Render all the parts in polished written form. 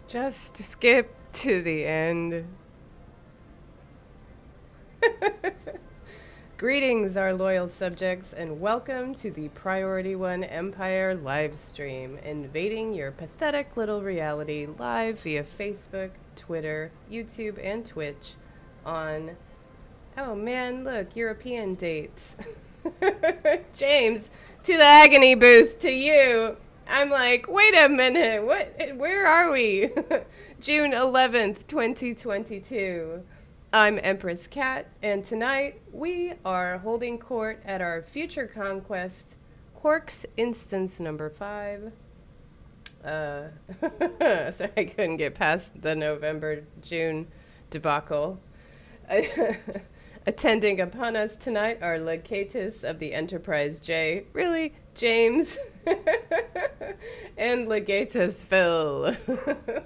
Just skip to the end. Greetings, our loyal subjects, and welcome to the Priority One Empire live stream, invading your pathetic little reality live via Facebook, Twitter, YouTube, and Twitch on, oh man, look, European dates. James, to the agony booth, to you. I'm like, wait a minute, where are we? June 11th, 2022. I'm Empress Cat, and tonight we are holding court at our future conquest, Quark's instance number 5. Sorry, I couldn't get past the November-June debacle. Attending upon us tonight are Legatus of the Enterprise J. Really? James? And Legatus Phil.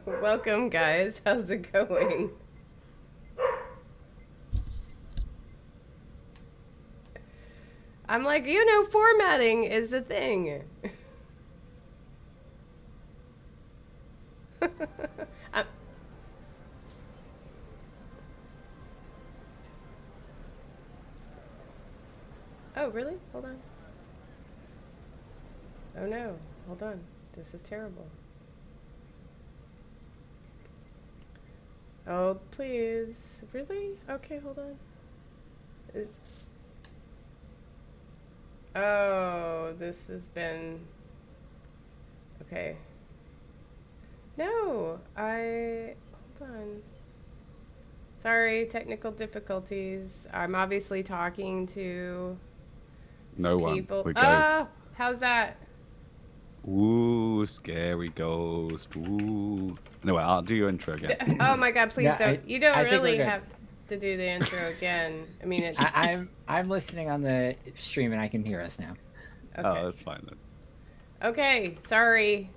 Welcome, guys. How's it going? I'm like, formatting is a thing. I'm, oh, really? Hold on. Oh no, hold on. This is terrible. Oh, please. Really? Okay, hold on. Is Oh, this has been okay. No, hold on. Sorry, technical difficulties. I'm obviously talking to No one. people. We're ghosts. How's that? Ooh, scary ghost. Ooh. Anyway, I'll do your intro again. Oh my God, please No, don't. You don't I think we're really good. have to do the intro again. I mean, I'm listening on the stream and I can hear us now. okay. Oh, that's fine then. Okay, sorry.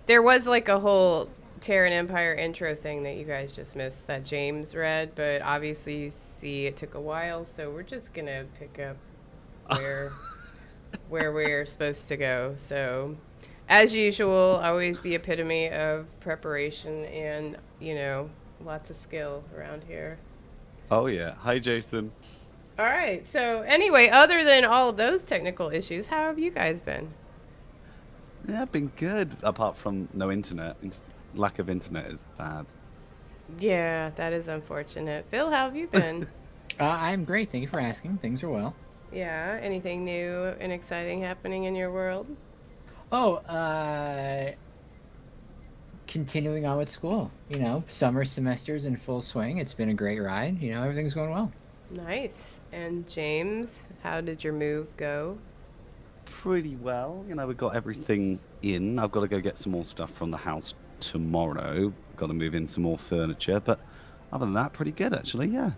There was like a whole Terran Empire intro thing that you guys just missed that James read, but obviously you see it took a while, so we're just gonna pick up where we're supposed to go. So, as usual, always the epitome of preparation and lots of skill around here. Oh yeah. Hi, Jason. All right. So anyway, other than all of those technical issues, how have you guys been? Yeah, I've been good. Apart from no internet. Lack of internet is bad. Yeah, that is unfortunate. Phil, how have you been? I'm great. Thank you for asking. Things are well. Yeah, anything new and exciting happening in your world? Oh, continuing on with school. Summer semester's in full swing. It's been a great ride. Everything's going well. Nice. And James, how did your move go? Pretty well. We've got everything in. I've got to go get some more stuff from the house tomorrow. Got to move in some more furniture. But other than that, pretty good actually. Yeah.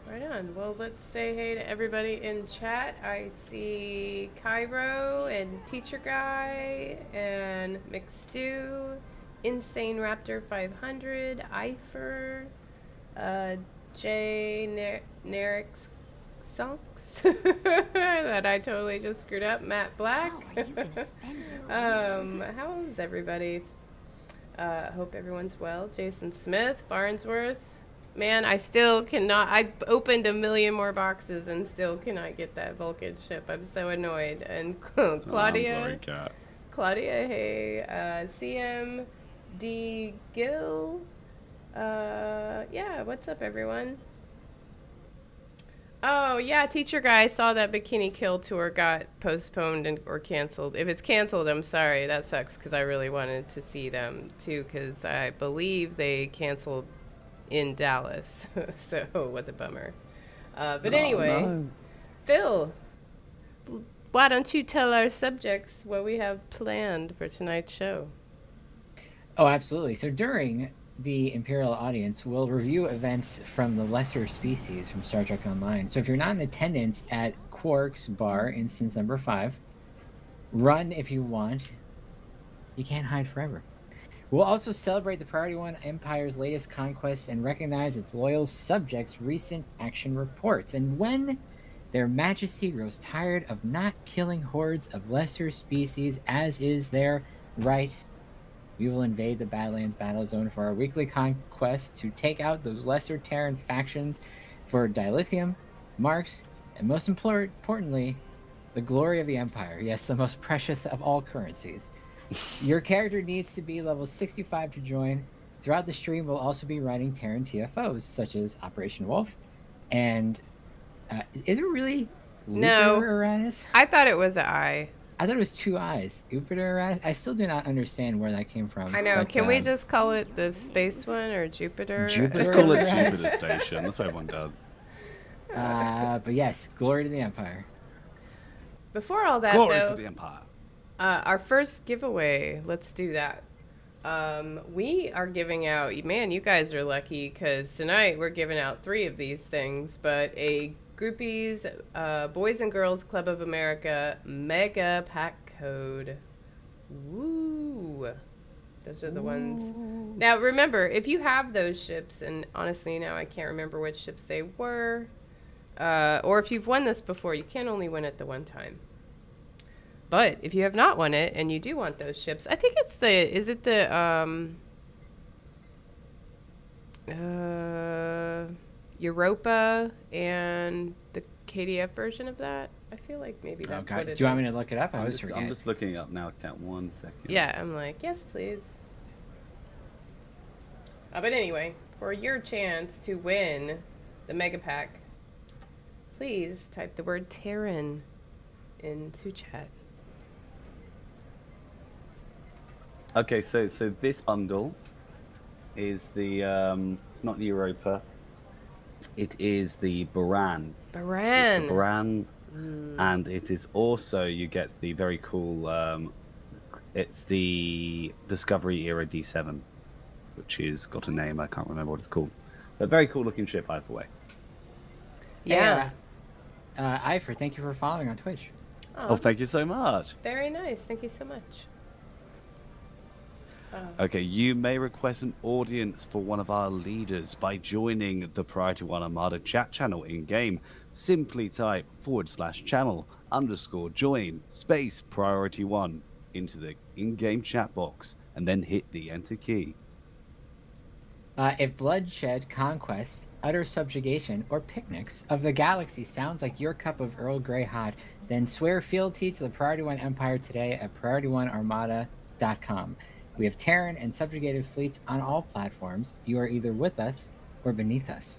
Right on. Well, let's say hey to everybody in chat. I see Cairo and Teacher Guy and McStew, Insane Raptor 500, Eifer, Jay Nerix Sonks that I totally just screwed up. Matt Black. How's everybody? Hope everyone's well. Jason Smith, Farnsworth. Man, I still cannot. I opened a million more boxes and still cannot get that Vulcan ship. I'm so annoyed. And Claudia. Oh, I'm sorry, Cat. Claudia, hey. CM D Gill. Yeah, what's up, everyone? Oh, yeah, Teacher Guy saw that Bikini Kill tour got postponed or canceled. If it's canceled, I'm sorry. That sucks because I really wanted to see them too because I believe they canceled in Dallas. So, what a bummer. But anyway, no. Phil, why don't you tell our subjects what we have planned for tonight's show? Oh, absolutely. So during the Imperial audience, we'll review events from the Lesser Species from Star Trek Online. So if you're not in attendance at Quark's bar, instance number 5, run if you want. You can't hide forever. We'll also celebrate the Priority One Empire's latest conquests and recognize its loyal subjects' recent action reports. And when their majesty grows tired of not killing hordes of lesser species, as is their right, We will invade the Badlands battle zone for our weekly conquest to take out those lesser Terran factions for dilithium, marks, and most importantly, the glory of the Empire. Yes, the most precious of all currencies. Your character needs to be level 65 to join. Throughout the stream, we'll also be running Terran TFOs, such as Operation Wolf. And is it really No. Lupiter Uranus? I thought it was an I. I thought it was 2 eyes. Jupiter Uranus? I still do not understand where that came from. I know. But, Can we just call it the space one or Jupiter? Jupiter? Just call it Right. Jupiter Station. That's what everyone does. But yes, glory to the Empire. Before all that, Glory though, to the Empire. our first giveaway. Let's do that. We are giving out. Man, you guys are lucky because tonight we're giving out 3 of these things. But a Groupies Boys and Girls Club of America Mega Pack Code. Woo! Those are the ones. Now remember, if you have those ships, and honestly now I can't remember which ships they were, or if you've won this before, you can only win it the one time. But if you have not won it and you do want those ships, I think it's is it the Europa and the KDF version of that? I feel like maybe that's what it is. Do you want me to look it up? I I'm always just, forget. I'm just looking it up now. Count 1 second. Yeah, I'm like, yes, please. But anyway, for your chance to win the Mega Pack, please type the word Terran into chat. Okay, so this bundle is the it's not the Europa. It is the Baran. Baran. It's the Baran, and it is also you get the very cool. It's the Discovery era D7, which is got a name. I can't remember what it's called, but very cool looking ship either way. Yeah. Ifer, thank you for following on Twitch. Oh, thank you so much. Very nice. Thank you so much. Okay, you may request an audience for one of our leaders by joining the Priority One Armada chat channel in game. Simply type /channel_join space Priority One into the in-game chat box and then hit the enter key. If bloodshed, conquest, utter subjugation, or picnics of the galaxy sounds like your cup of Earl Grey hot, then swear fealty to the Priority One Empire today at PriorityOneArmada.com. We have Terran and subjugated fleets on all platforms. You are either with us or beneath us.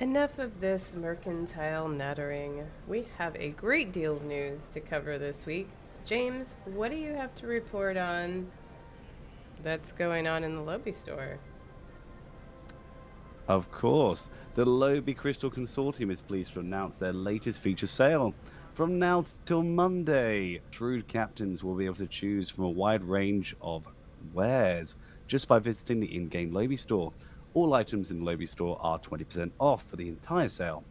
Enough of this mercantile nattering. We have a great deal of news to cover this week. James, what do you have to report on that's going on in the Lobby store? Of course, the Lobby Crystal Consortium is pleased to announce their latest feature sale. From now till Monday, shrewd captains will be able to choose from a wide range of wares just by visiting the in-game Lobby store. All items in the Lobby store are 20% off for the entire sale.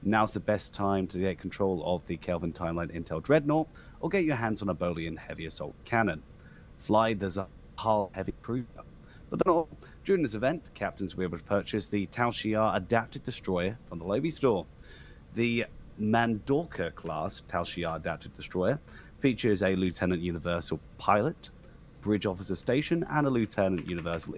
Now's the best time to get control of the Kelvin Timeline Intel Dreadnought or get your hands on a Bolian Heavy Assault Cannon. Fly does a hull heavy cruiser. But then all, during this event, captains will be able to purchase the Tal Shiar Adapted Destroyer from the Lobby store. The Mandorka class Tal Shiar Adapted Destroyer features a Lieutenant Universal Pilot Bridge Officer Station and a Lieutenant Universal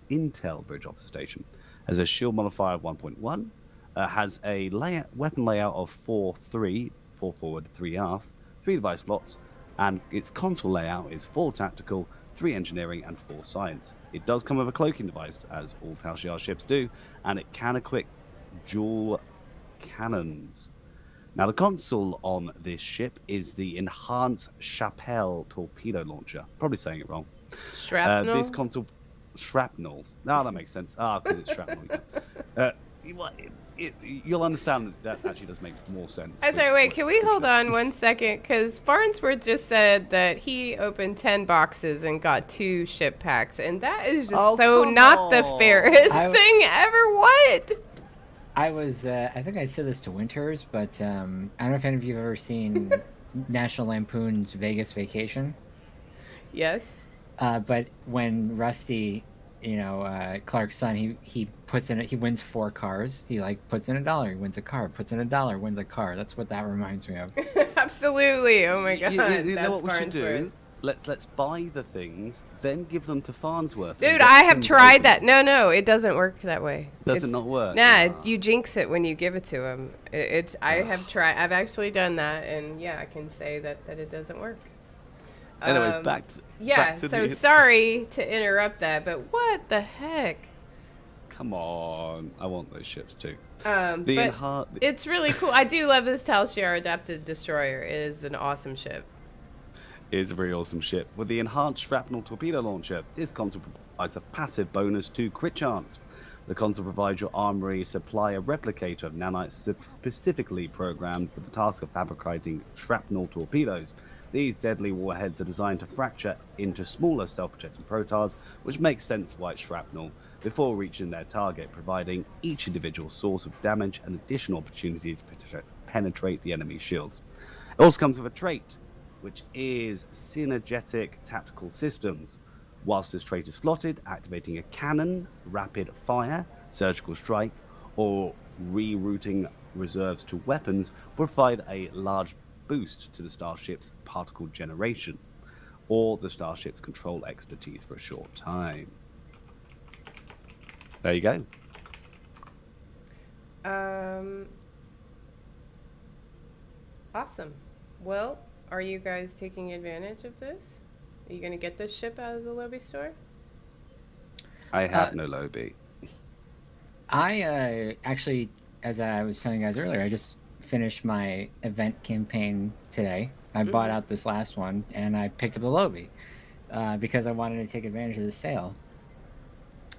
Intel Bridge Officer Station. Has a shield modifier of 1.1, has a weapon layout of 4-3, 4 forward, 3 aft, 3 device slots, and its console layout is 4 tactical, 3 engineering, and 4 science. It does come with a cloaking device, as all Tal Shiar ships do, and it can equip dual cannons. Now, the console on this ship is the Enhanced Chapelle Torpedo Launcher. Probably saying it wrong. Shrapnel? This console... Shrapnel. That makes sense. Because it's shrapnel. You'll understand that actually does make more sense. I'm sorry, wait, can we hold on 1 second? Because Farnsworth just said that he opened 10 boxes and got 2 ship packs, and that is just not the fairest thing ever. What? I think I said this to Winters, but I don't know if any of you have ever seen National Lampoon's Vegas Vacation. Yes. But when Rusty, Clark's son, he puts in it. He wins 4 cars. He puts in $1, he wins a car. Puts in $1, wins a car. That's what that reminds me of. Absolutely. Oh my God. You know That's what we should do? let's buy the things, then give them to Farnsworth. Dude, I have tried that. No, it doesn't work that way. Does it not work? Nah, you jinx it when you give it to him. I have tried. I've actually done that, and yeah, I can say that it doesn't work. Anyway, back to sorry to interrupt that, but what the heck? Come on, I want those ships too. It's really cool. I do love this Tal Shiar adapted destroyer. It is an awesome ship. It is a very awesome ship. With the enhanced shrapnel torpedo launcher, this console provides a passive bonus to crit chance. The console provides your armory supply a replicator of nanites specifically programmed for the task of fabricating shrapnel torpedoes. These deadly warheads are designed to fracture into smaller self-protecting protars, which makes sense why it's shrapnel, before reaching their target, providing each individual source of damage an additional opportunity to penetrate the enemy's shields. It also comes with a trait, which is Synergetic Tactical Systems. Whilst this trait is slotted, activating a cannon, rapid fire, surgical strike, or rerouting reserves to weapons will provide a large boost to the starship's particle generation, or the starship's control expertise for a short time. There you go. Awesome. Well, are you guys taking advantage of this? Are you going to get this ship out of the Lobby store? I have no Lobby. I actually, as I was telling you guys earlier, I just finished my event campaign today. I bought out this last one, and I picked up a Lobby because I wanted to take advantage of the sale.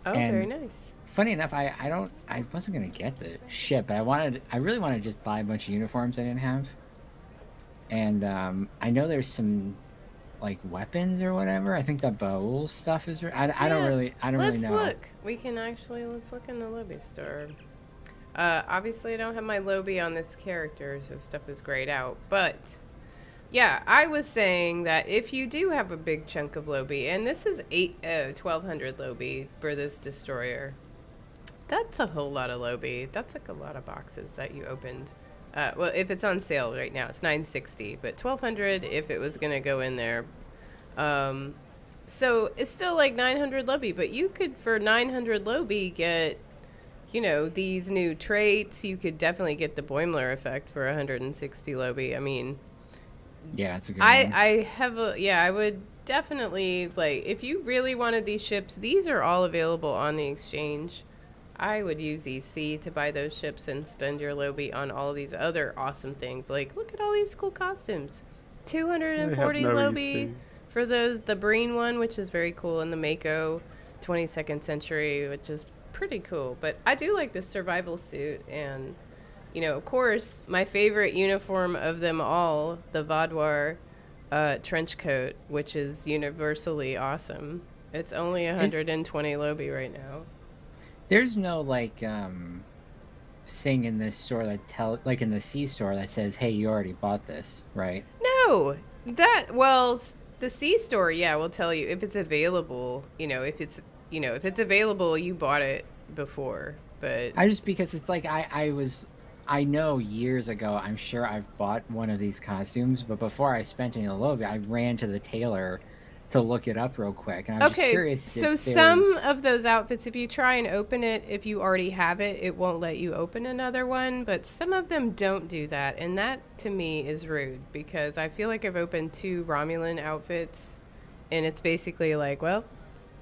Oh, and very nice. Funny enough, I wasn't gonna get the ship, but I really wanted to just buy a bunch of uniforms I didn't have. And I know there's some like weapons or whatever. I think the Baul stuff is. I don't really know. Let's look. Let's look in the Lobby store. Obviously I don't have my Lobby on this character, so stuff is grayed out. But yeah, I was saying that if you do have a big chunk of Lobby, and this is 1,200 Lobby for this destroyer. That's a whole lot of Lobby. That's like a lot of boxes that you opened. Well, if it's on sale right now, it's $960, but $1,200 if it was gonna go in there. So it's still like 900 Lobby, but you could for 900 Lobby get, you know, these new traits. You could definitely get the Boimler effect for 160 Lobby. I mean, yeah, it's a good one. I would definitely, like, if you really wanted these ships, these are all available on the exchange. I would use EC to buy those ships and spend your Lobby on all these other awesome things. Like, look at all these cool costumes. 240 Lobby for the Breen one, which is very cool, and the Mako 22nd Century, which is pretty cool. But I do like this survival suit, and, you know, of course, my favorite uniform of them all, the Vaudoir trench coat, which is universally awesome. It's only 120 Lobby right now. There's no like thing in this store that like in the C store that says, "Hey, you already bought this," right? No, the C store, yeah, will tell you if it's available. You know, if it's available, you bought it before. But because it's like I know years ago, I'm sure I've bought one of these costumes, but before I spent any of the Lobby, I ran to the tailor to look it up real quick. And I was just curious. So some of those outfits, if you try and open it, if you already have it, it won't let you open another one. But some of them don't do that. And that, to me, is rude because I feel like I've opened 2 Romulan outfits. And it's basically like, well,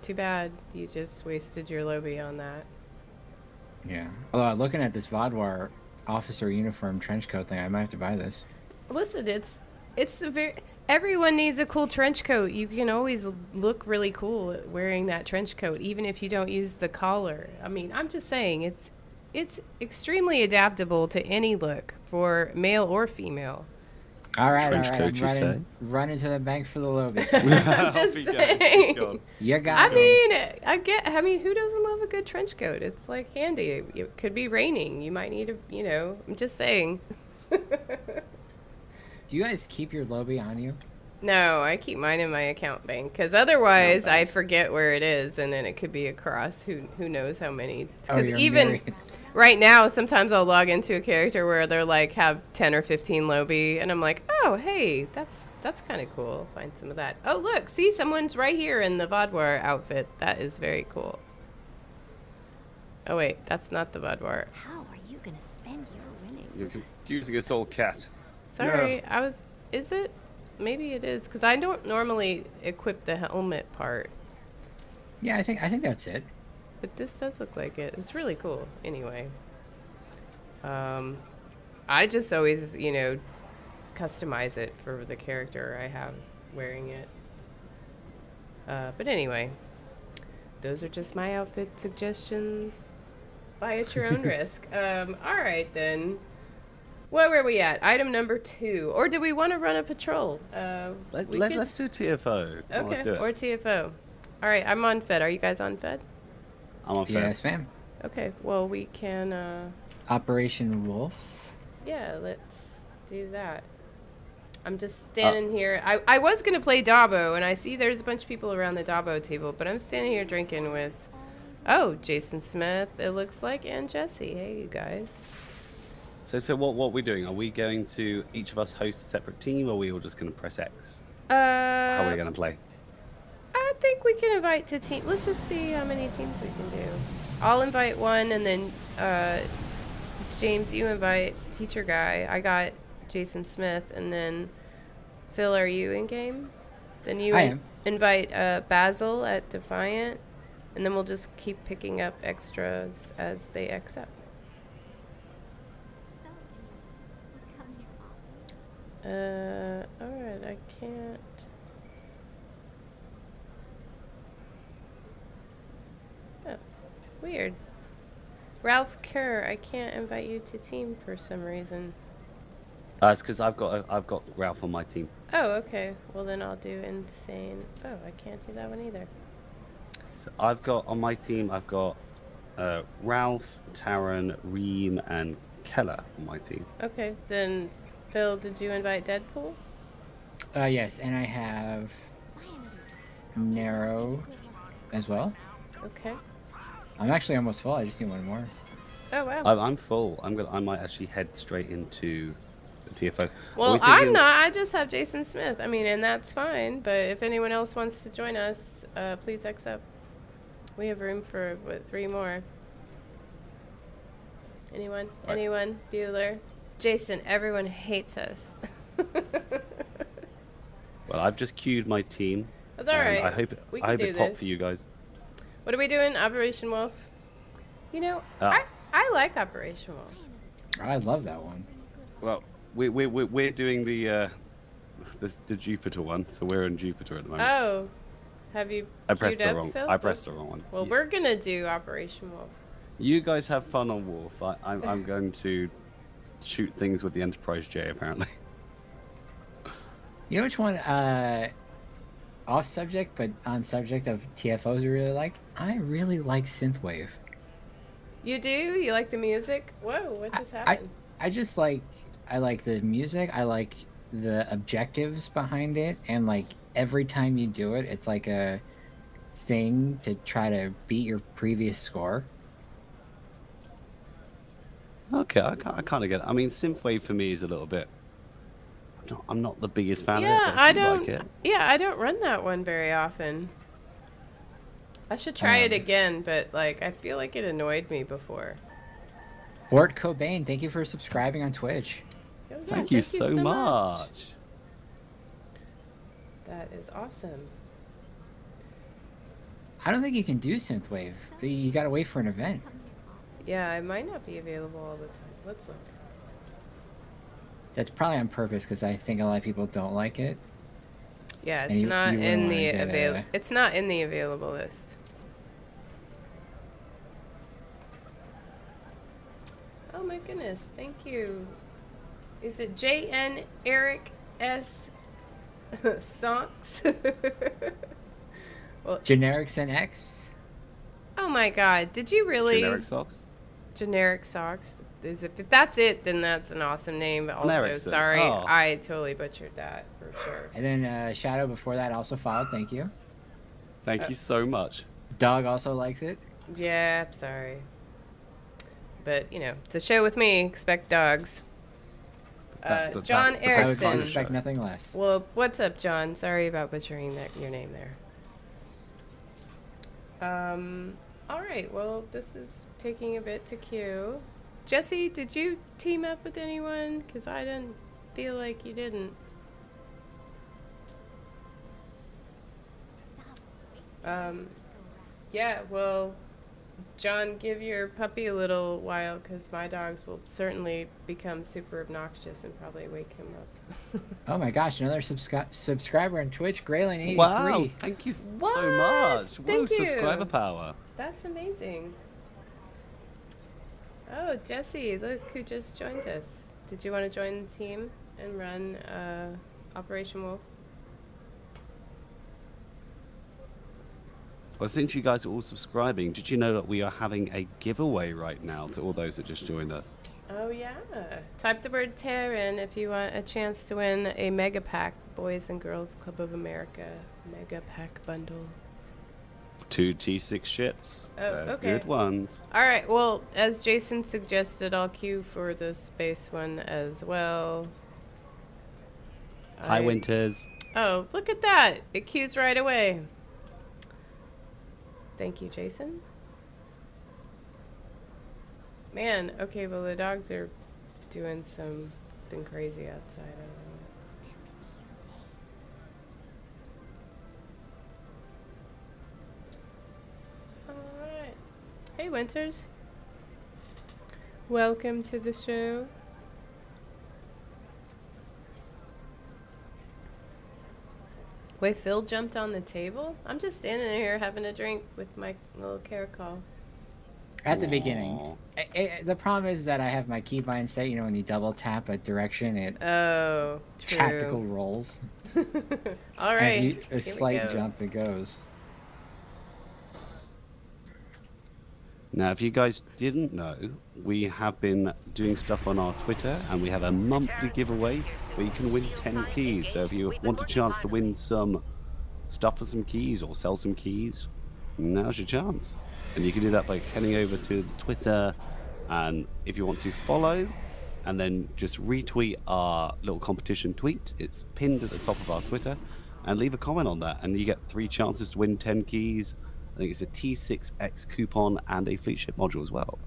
too bad. You just wasted your Lobby on that. Yeah. Although looking at this Vaudoir officer uniform trench coat thing, I might have to buy this. Listen, it's the very... Everyone needs a cool trench coat. You can always look really cool wearing that trench coat, even if you don't use the collar. I mean, I'm just saying, it's extremely adaptable to any look for male or female. All right. I'm running to the bank for the Lobby. I'm just saying. You got it. I mean, who doesn't love a good trench coat? It's like handy. It could be raining. You might need I'm just saying. Do you guys keep your Lobby on you? No, I keep mine in my account bank because otherwise Okay. I forget where it is, and then it could be across who knows how many. Oh, Because you're even married. right now, sometimes I'll log into a character where they're like have 10 or 15 Lobby, and I'm like, oh hey, that's kind of cool. Find some of that. Oh look, see someone's right here in the Vodwar outfit. That is very cool. Oh wait, that's not the Vodwar. How are you gonna spend your winnings? You're confusing us all, cat. Sorry, I was. Is it? Maybe it is because I don't normally equip the helmet part. Yeah, I think that's it. But this does look like it. It's really cool. Anyway, I just always, customize it for the character I have wearing it. But anyway, those are just my outfit suggestions. Buy at your own risk. All right then. Where were we at? Item number 2. Or do we want to run a patrol? Let's do TFO. Come on, Okay, let's do it. or TFO. All right, I'm on Fed. Are you guys on Fed? I'm on fair. Yes, ma'am. Okay, well, we can, Operation Wolf. yeah, let's do that. I'm just standing here. I was going to play Dabo, and I see there's a bunch of people around the Dabo table, but I'm standing here drinking with, Jason Smith, it looks like, and Jesse. Hey, you guys. So what are we doing? Are we going to each of us host a separate team, or are we all just going to press X? How are we going to play? I think we can invite to team. Let's just see how many teams we can do. I'll invite one, and then James, you invite teacher guy. I got Jason Smith, and then Phil, are you in game? Then you I am. invite Basil at Defiant, and then we'll just keep picking up extras as they accept. So, you come here often? Alright, I can't. Oh, weird. Ralph Kerr, I can't invite you to team for some reason. It's because I've got Ralph on my team. Oh, okay. Well, then I'll do insane. Oh, I can't do that one either. So I've got on my team. I've got Ralph, Taran, Reem, and Keller on my team. Okay, then Phil, did you invite Deadpool? Yes, and I have Buy another drink. Narrow Good luck. as well. Okay. I'm actually almost full. I just need one more. Oh wow. I'm full. I might actually head straight into the TFO. Well, Are we I'm thinking- not. I just have Jason Smith. I mean, and that's fine. But if anyone else wants to join us, please accept. We have room for 3 more. Anyone? Right. Anyone? Bueller? Jason, everyone hates us. Well, I've just queued my team. That's all and right. I hope We I can hope do it popped this. for you guys. What are we doing? Operation Wolf? I like Operation Wolf. Oh, I love that one. Well, we're doing the Jupiter one, so we're in Jupiter at the moment. Oh, have you I pressed queued the up, wrong. Phil? I pressed the Oops. wrong one. Well, we're gonna do Operation Wolf. You guys have fun on Wolf. I'm going to shoot things with the Enterprise J apparently. You know which one? Off subject, but on subject of TFOs, I really like. I really like synthwave. You do? You like the music? Whoa, what just happened? I just like. I like the music. I like the objectives behind it, and like every time you do it, it's like a thing to try to beat your previous score. Okay, I kind of get it. I mean, synthwave for me is a little bit. I'm not the biggest fan Yeah, of it. But I do don't. like it. Yeah, I don't run that one very often. I should try it again, but like I feel like it annoyed me before. Bort Cobain, thank you for subscribing on Twitch. Oh, yeah, Thank you so much. That is awesome. I don't think you can do synthwave. You gotta wait for an event. Come here often. Yeah, it might not be available all the time. Let's look. That's probably on purpose because I think a lot of people don't like it. Yeah, And it's you not wouldn't in wanna the get avail. It's not in the available list. Oh my goodness! Thank you. Is it JN Eric S. Sonks? Well, Generics and X. oh my God! Did you really? Generic socks. Generic socks. If that's it, then that's an awesome name. But also, Erickson. sorry, Oh. I totally butchered that for sure. And then Shadow before that also followed. Thank you. Thank you so much. Dog also likes it. Yeah, I'm sorry. But, you know, it's a show with me. Expect dogs. John I would Erickson. expect nothing less. Well, what's up, John? Sorry about butchering your name there. All right. Well, this is taking a bit to queue. Jesse, did you team up with anyone? Because I didn't feel like you didn't. Yeah, well, John, give your puppy a little while because my dogs will certainly become super obnoxious and probably wake him up. Oh my gosh, another subscriber on Twitch, Graylin83. Wow, thank you What? so much. Thank Whoa, you. subscriber power. That's amazing. Oh, Jesse, look who just joined us. Did you want to join the team and run Operation Wolf? Well, since you guys are all subscribing, did you know that we are having a giveaway right now to all those that just joined us? Oh, yeah. Type the word Terran if you want a chance to win a Mega Pack Boys and Girls Club of America Mega Pack Bundle. 2 T6 ships. Oh, They're okay. Good ones. All right. Well, as Jason suggested, I'll queue for the space one as well. Hi, Winters. Oh, look at that. It queues right away. Thank you, Jason. Man, okay, well, the dogs are doing something crazy outside. I don't know. Alright. Hey, Winters. Welcome to the show. Wait, Phil jumped on the table? I'm just standing here having a drink with my little caracol. At the Aw. beginning. The problem is that I have my keybind set, you know, when you double tap a direction, it Oh, true. tactical rolls. All right. And if you, here a we slight go. jump, it goes. Now, if you guys didn't know, we have been doing stuff on our Twitter, and we have a monthly giveaway where you can win 10 keys. So if you want a chance to win some stuff for some keys or sell some keys, now's your chance. And you can do that by heading over to Twitter, and if you want to follow, and then just retweet our little competition tweet. It's pinned at the top of our Twitter, and leave a comment on that, and you get 3 chances to win 10 keys. I think it's a T6X coupon and a fleet ship module as well.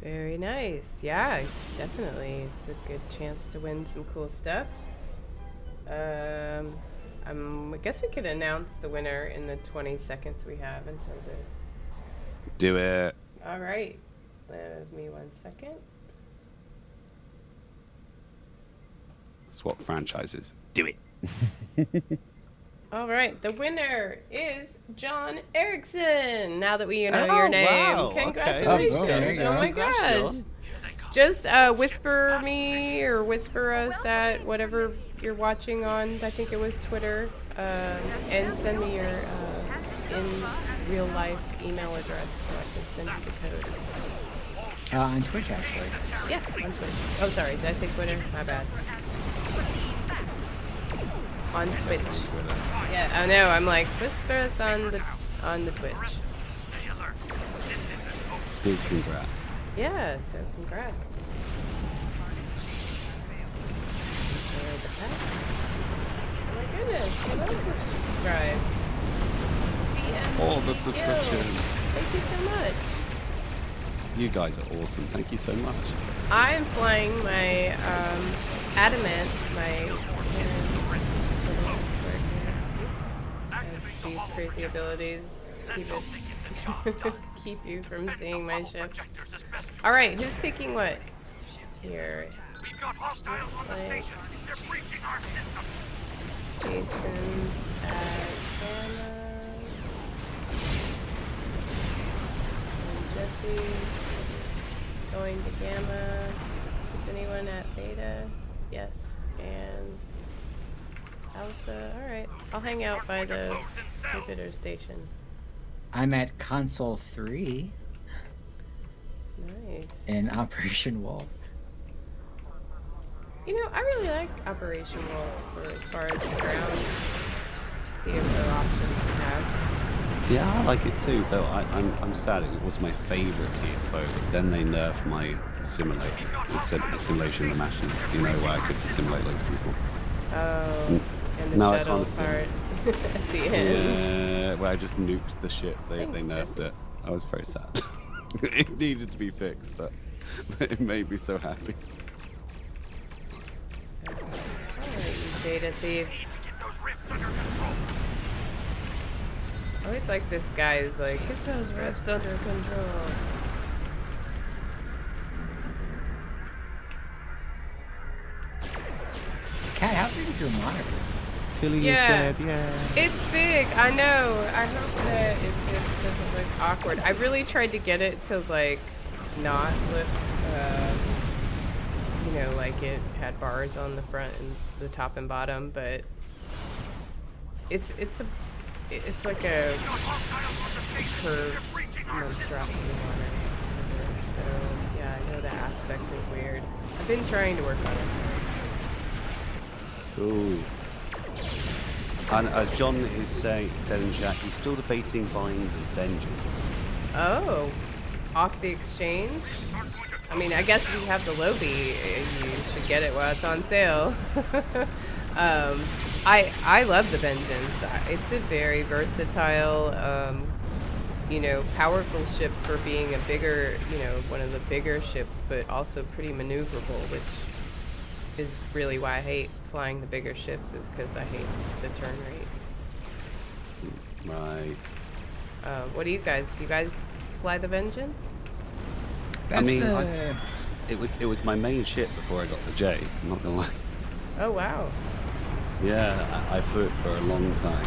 Very nice. Yeah, definitely. It's a good chance to win some cool stuff. I guess we could announce the winner in the 20 seconds we have until this. Do it. All right. Give me 1 second. Swap franchises. Do it. All right. The winner is John Erickson. Now that we know Oh, your name. wow. Okay. Congratulations. Oh, there you Oh, go. my Congrats, gosh. John. Just whisper me or whisper us at whatever you're watching on, I think it was Twitter, and send me your in real life email address so I can send you the code. On Twitch, actually. Yeah, on Twitch. Oh, sorry, did I say Twitter? My bad. On Twitch. Yeah, I know. I'm like, whisper us on the Twitch. Big congrats. Yeah, so congrats. Oh my goodness, you love to subscribe. CM Oh, the subscription. Thank you so much. You guys are awesome. Thank you so much. I'm flying my Adamant, my Oops. These crazy abilities keep you from seeing my ship. All right, who's taking what? Here. We've got hostiles on the station. They're breaching our system. Jason's at Gamma. And Jesse's going to Gamma. Is anyone at Beta? Yes. And Alpha. Alright. I'll hang out by the Jupiter station. I'm at console 3. Nice. in Operation Wolf. You know, I really like Operation Wolf for as far as the ground TFO options we have. Yeah, I like it too, though I'm sad it was my favourite TFO, but then they nerfed my assimilation of the matches, you know, where I could assimilate loads of people. Oh, and the No, I shuttle can't part at the end. Yeah, where I just nuked the ship. They Thanks, nerfed Jesse. it. I was very sad. It needed to be fixed, but it made me so happy. Alright, you data thieves. Get those rifts under control. I always like this guy who's like, get those rifts under control. Cat, how big is your monitor? Tilly Yeah. is dead, yeah. It's big, I know. I hope that it doesn't look awkward. I really tried to get it to like not look, you know, like it had bars on the front and the top and bottom, but it's like a curved monstrosity on it. So yeah, I know the aspect is weird. I've been trying to work on it. Cool. And John is said in chat, he's still debating buying the Vengeance. Oh, off the exchange? I mean, I guess if you have the Lobby, you should get it while it's on sale. I love the Vengeance. It's a very versatile, you know, powerful ship for being a bigger, you know, one of the bigger ships, but also pretty maneuverable, which is really why I hate flying the bigger ships, is because I hate the turn rate. Right. What do you guys fly the Vengeance? That's mean, the... It was my main ship before I got the J, I'm not gonna lie. Oh, wow. Yeah, I flew it for a long time.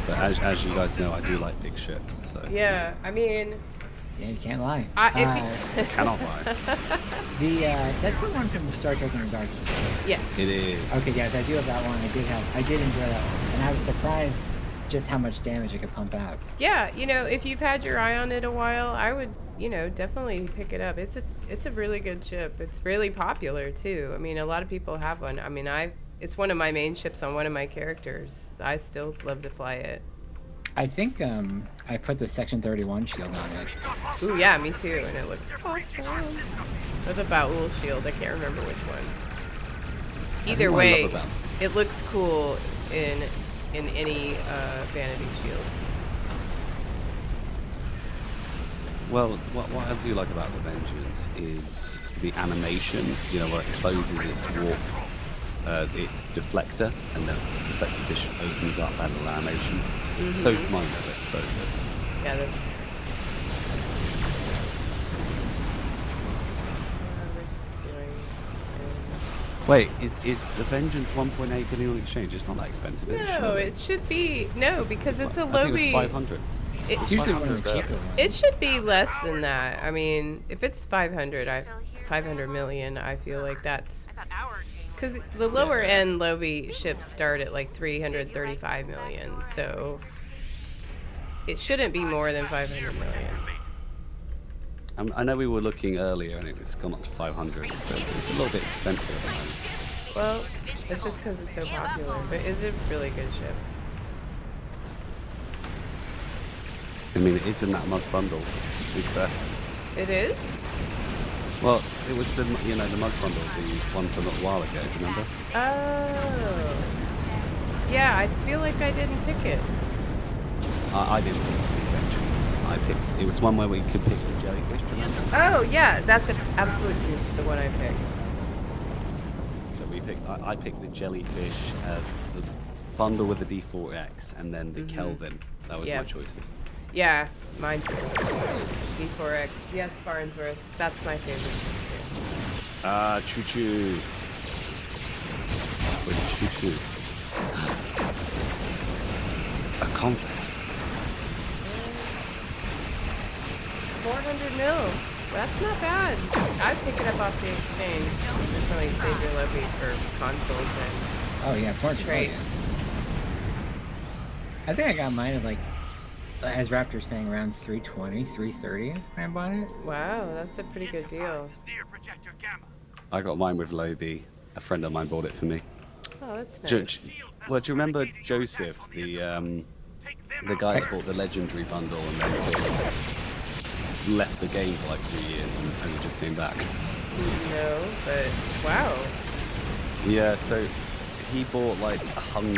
But as you guys know, I do like big ships, so Yeah, I mean, Yeah, you can't lie. cannot lie. That's the one from Star Trek Into Darkness. yeah. It is. Okay, guys, I do have that one. I did enjoy that one, and I was surprised just how much damage it could pump out. Yeah, you know, if you've had your eye on it a while, I would, you know, definitely pick it up. It's a really good ship. It's really popular too. I mean, a lot of people have one. I mean, it's one of my main ships on one of my characters. I still love to fly it. I think I put the Section 31 shield on it. Ooh, yeah, me too, and it looks awesome. Or the Baul shield, I can't remember which one. Either I way, love a Baul. it looks cool in any vanity shield. Well, what I do like about the Vengeance is the animation, you know, where it closes its warp, its deflector, and the deflector just opens up that little animation. So mind of it, so good. Yeah, that's. Wait, is the Vengeance 1.8 billion on exchange? It's not that expensive, is it? No, Surely? it should be because it's a I think it was Lobby. 500. It's usually one of the cheaper ones. It should be less than that. I mean, if it's 500 million, I feel like that's because the lower end Lobby ships start at like 335 million, so it shouldn't be more than 500 million. I know we were looking earlier and it's gone up to 500, so it's a little bit expensive at the moment. Well, it's just because it's so popular, but it's a really good ship. I mean, it is in that month bundle, to be fair. It is? Well, it was the mug bundle, the one from a while ago, do you remember? Oh. Yeah, I feel like I didn't pick it. I didn't pick the Vengeance. It was one where we could pick the jellyfish, do you remember? Oh, yeah, that's absolutely the one I picked. So I picked the jellyfish, the bundle with the D4X, and then the Kelvin. That was my choices. Yeah, mine too. D4X. Yes, Farnsworth. That's my favorite ship too. Choo-choo. With choo-choo. A conflict. 400 mil. That's not bad. I'd pick it up off the exchange. Definitely save your Lobby for consoles and Oh yeah, 4 traits. I think I got mine at like as Raptor's saying, around 320, 330 when I bought it. Wow, that's a pretty good deal. Enterprise is near Projector Gamma. I got mine with Lobie. A friend of mine bought it for me. Oh, that's Do, nice. well, do you remember Joseph, the guy that bought the Legendary bundle and then sort of left the game for like 2 years and he just came back? No, but wow. Yeah, so he bought like 100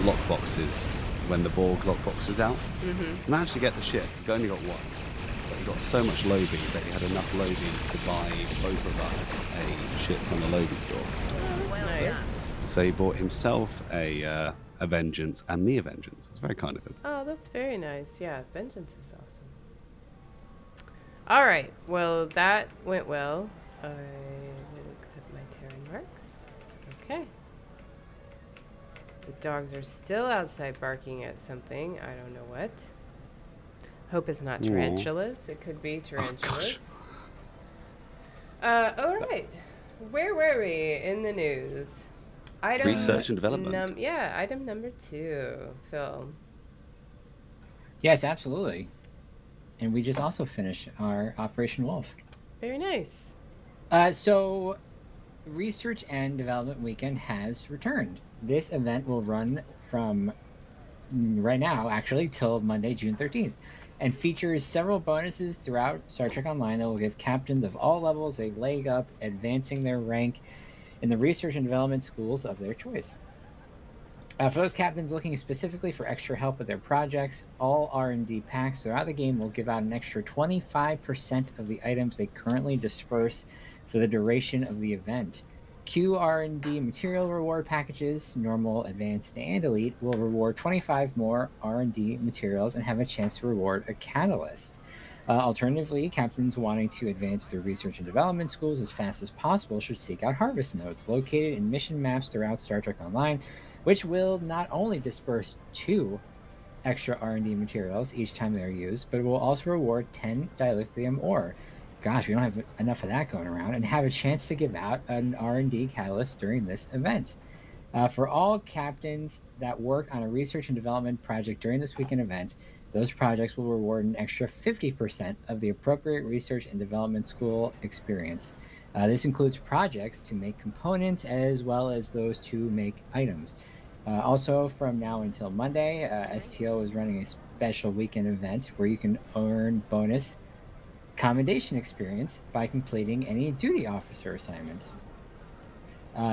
lock boxes when the Borg lockbox was out. Managed to get the ship. He only got one, but he got so much Lobie that he had enough Lobie to buy both of us a ship from the Lobie store. Oh, that's nice. So he bought himself a Vengeance and me a Vengeance. It was very kind of him. Oh, that's very nice. Yeah, Vengeance is awesome. All right. Well, that went well. I will accept my tearing marks. Okay. The dogs are still outside barking at something. I don't know what. Hope it's not tarantulas. It could be tarantulas. All right. Where were we in the news? Item Research and development. item number 2, Phil. Yes, absolutely. And we just also finished our Operation Wolf. Very nice. So, Research and Development Weekend has returned. This event will run from right now, actually, till Monday, June 13th, and features several bonuses throughout Star Trek Online that will give captains of all levels a leg up, advancing their rank in the research and development schools of their choice. For those captains looking specifically for extra help with their projects, all R&D packs throughout the game will give out an extra 25% of the items they currently disperse for the duration of the event. Q R&D material reward packages, normal, advanced, and elite, will reward 25 more R&D materials and have a chance to reward a catalyst. Alternatively, captains wanting to advance their research and development schools as fast as possible should seek out harvest nodes located in mission maps throughout Star Trek Online, which will not only disperse 2 extra R&D materials each time they are used, but it will also reward 10 dilithium ore. Gosh, we don't have enough of that going around, and have a chance to give out an R&D catalyst during this event. For all captains that work on a research and development project during this weekend event, those projects will reward an extra 50% of the appropriate research and development school experience. This includes projects to make components as well as those to make items. Also, from now until Monday, STO is running a special weekend event where you can earn bonus commendation experience by completing any duty officer assignments.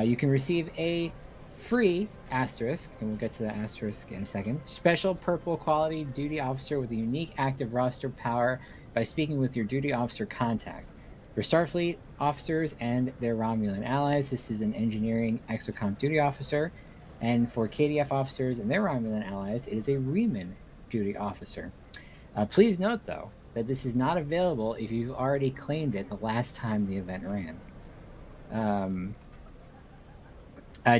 You can receive a free asterisk, and we'll get to the asterisk in a second, special purple quality duty officer with a unique active roster power by speaking with your duty officer contact. For Starfleet officers and their Romulan allies, this is an engineering exocomp duty officer, and for KDF officers and their Romulan allies, it is a Reman duty officer. Please note, though, that this is not available if you've already claimed it the last time the event ran.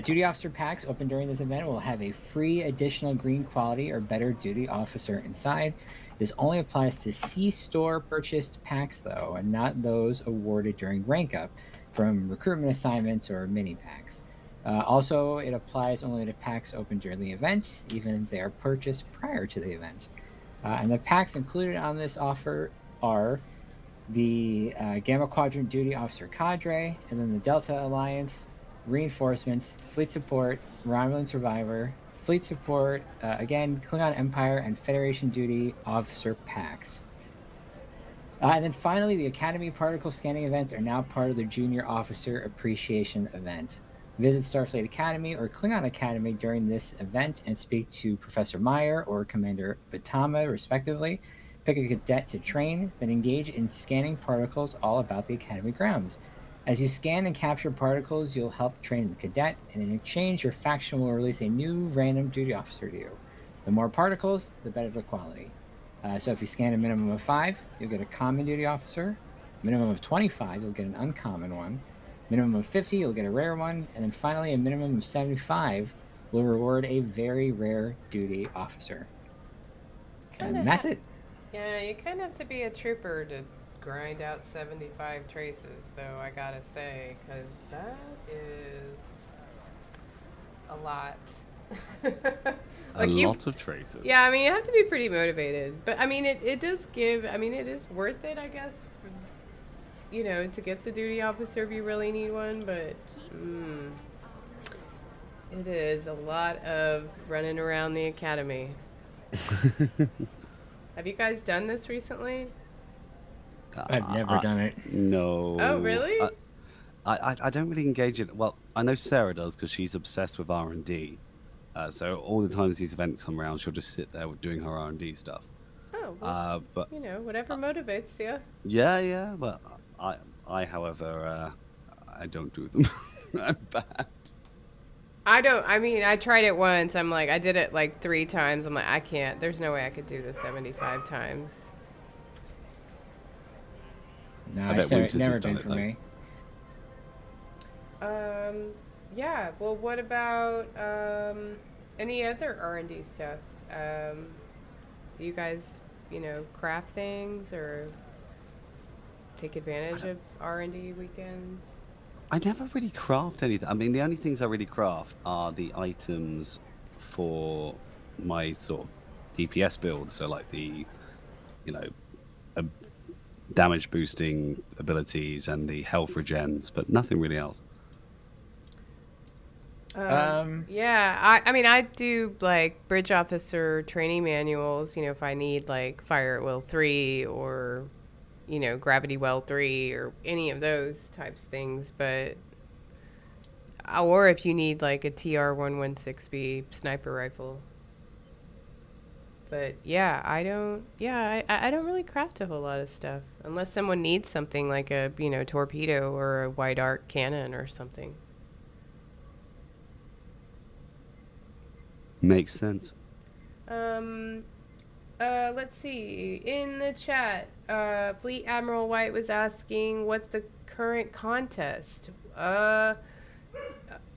Duty officer packs open during this event will have a free additional green quality or better duty officer inside. This only applies to C-Store purchased packs, though, and not those awarded during rank up from recruitment assignments or mini packs. Also, it applies only to packs open during the event, even if they are purchased prior to the event. And the packs included on this offer are the Gamma Quadrant Duty Officer Cadre, and then the Delta Alliance, Reinforcements, Fleet Support, Romulan Survivor, Fleet Support, again, Klingon Empire, and Federation Duty Officer packs. And then finally, the Academy Particle Scanning events are now part of the Junior Officer Appreciation event. Visit Starfleet Academy or Klingon Academy during this event and speak to Professor Meyer or Commander Batama, respectively. Pick a cadet to train, then engage in scanning particles all about the Academy grounds. As you scan and capture particles, you'll help train the cadet, and in exchange, your faction will release a new random duty officer to you. The more particles, the better the quality. So if you scan a minimum of 5, you'll get a common duty officer. Minimum of 25, you'll get an uncommon one. Minimum of 50, you'll get a rare one. And then finally, a minimum of 75 will reward a very rare duty officer. And that's it. Yeah, you kind of have to be a trooper to grind out 75 traces, though, I gotta say, because that is a lot. A lot of traces. Yeah, I mean, you have to be pretty motivated. But, I mean, it does give, I mean, it is worth it, I guess, for, you know, to get the duty officer if you really need one. But it is a lot of running around the academy. Have you guys done this recently? I've never done it. No. Oh, really? I don't really engage in. Well, I know Sarah does because she's obsessed with R&D. So all the times these events come around, she'll just sit there doing her R&D stuff. Oh, well, But you know, whatever motivates you. yeah. But I, however, I don't do them. I'm bad. I mean, I tried it once. I'm like, I did it like 3 times. I'm like, I can't. There's no way I could do this 75 times. No, I bet it's Winters never has done been it, for though. me. Yeah. Well, what about any other R&D stuff? Do you guys, you know, craft things or take advantage of R&D weekends? I never really craft anything. I mean, the only things I really craft are the items for my sort of DPS build. So, like the, you know, uh, damage boosting abilities and the health regens, but nothing really else. Yeah, I mean, I do like bridge officer training manuals, you know, if I need like fire at will 3 or, you know, gravity well 3 or any of those types of things. But, or if you need like a TR-116B sniper rifle. But yeah, I don't really craft a whole lot of stuff unless someone needs something like a, you know, torpedo or a wide arc cannon or something. Makes sense. Let's see. In the chat, Fleet Admiral White was asking, what's the current contest?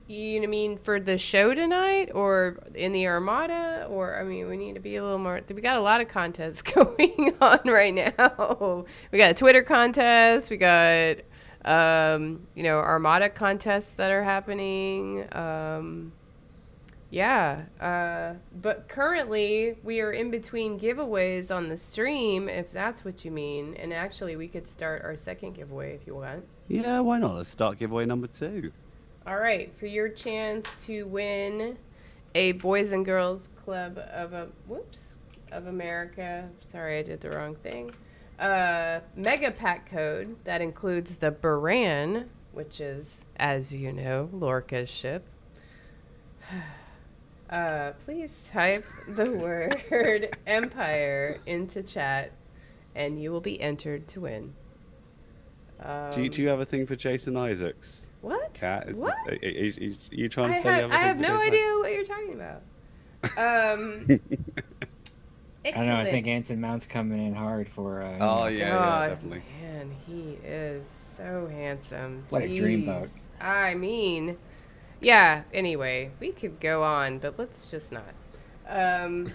You know what I mean, for the show tonight or in the Armada? Or, I mean, we need to be a little more, we got a lot of contests going on right now. We got a Twitter contest. We got, you know, Armada contests that are happening. Yeah, but currently we are in between giveaways on the stream, if that's what you mean. And actually, we could start our second giveaway if you want. Yeah, why not? Let's start giveaway number 2. All right, for your chance to win a Boys and Girls Club of America. Sorry, I did the wrong thing. Mega pack code that includes the Baran, which is, as you know, Lorca's ship. Please type the word Empire into chat and you will be entered to win. Do you have a thing for Jason Isaacs? What? Kat, What? Are you trying to say you have a I thing have for no Jason idea what you're talking about. I don't know. I think Anson Mount's coming in hard for. Oh, you know. yeah, definitely. Man, he is so handsome. What a dreamboat. I mean, yeah. Anyway, we could go on, but let's just not. All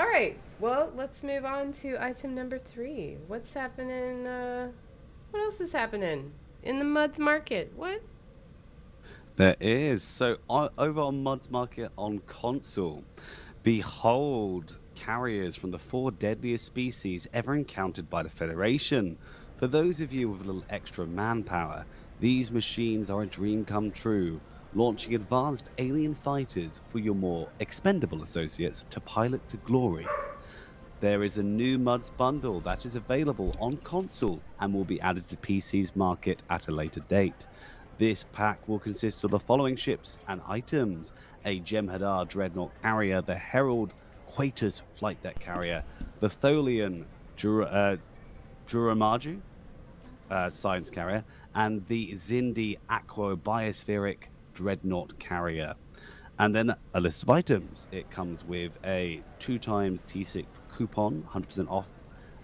right. Well, let's move on to item number 3. What's happening? What else is happening in the Muds Market? What? There is. So over on Muds Market on console, behold carriers from the 4 deadliest species ever encountered by the Federation. For those of you with a little extra manpower, these machines are a dream come true, launching advanced alien fighters for your more expendable associates to pilot to glory. There is a new Muds bundle that is available on console and will be added to PC's market at a later date. This pack will consist of the following ships and items: a Jem'Hadar Dreadnought carrier, the Herald Quatus flight deck carrier, the Tholian Juramaju science carrier, and the Zindi Aqua Biospheric Dreadnought carrier. And then a list of items. It comes with a 2x T6 coupon, 100% off,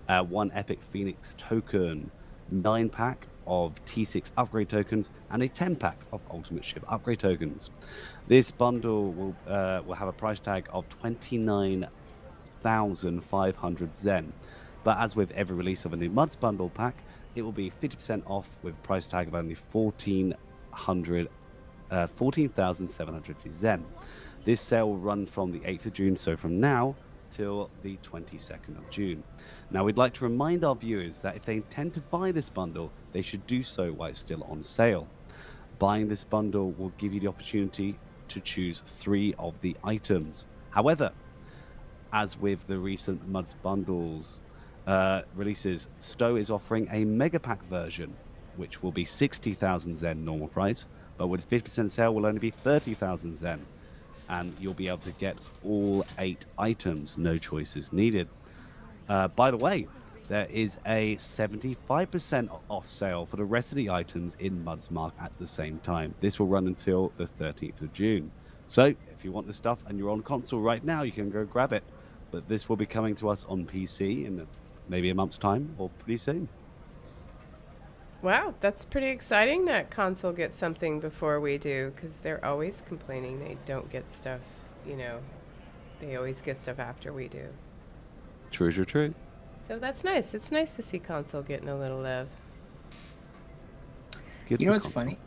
1 Epic Phoenix token, 9-pack of T6 upgrade tokens, and a 10-pack of Ultimate Ship upgrade tokens. This bundle will have a price tag of 29,500 Zen. But as with every release of a new Muds bundle pack, it will be 50% off with a price tag of only 14,750 Zen. This sale will run from the 8th of June, so from now till the 22nd of June. Now, we'd like to remind our viewers that if they intend to buy this bundle, they should do so while it's still on sale. Buying this bundle will give you the opportunity to choose 3 of the items. However, as with the recent Muds bundles releases, Stowe is offering a Mega Pack version, which will be 60,000 Zen normal price, but with 50% sale will only be 30,000 Zen. And you'll be able to get all 8 items, no choices needed. By the way, there is a 75% off sale for the rest of the items in Mud's Mark at the same time. This will run until the 13th of June. So if you want the stuff and you're on console right now, you can go grab it. But this will be coming to us on PC in maybe a month's time or pretty soon. Wow, that's pretty exciting that console gets something before we do, because they're always complaining they don't get stuff, they always get stuff after we do. True, true, true. So that's nice. It's nice to see console getting a little love. Good You know for what's console. funny?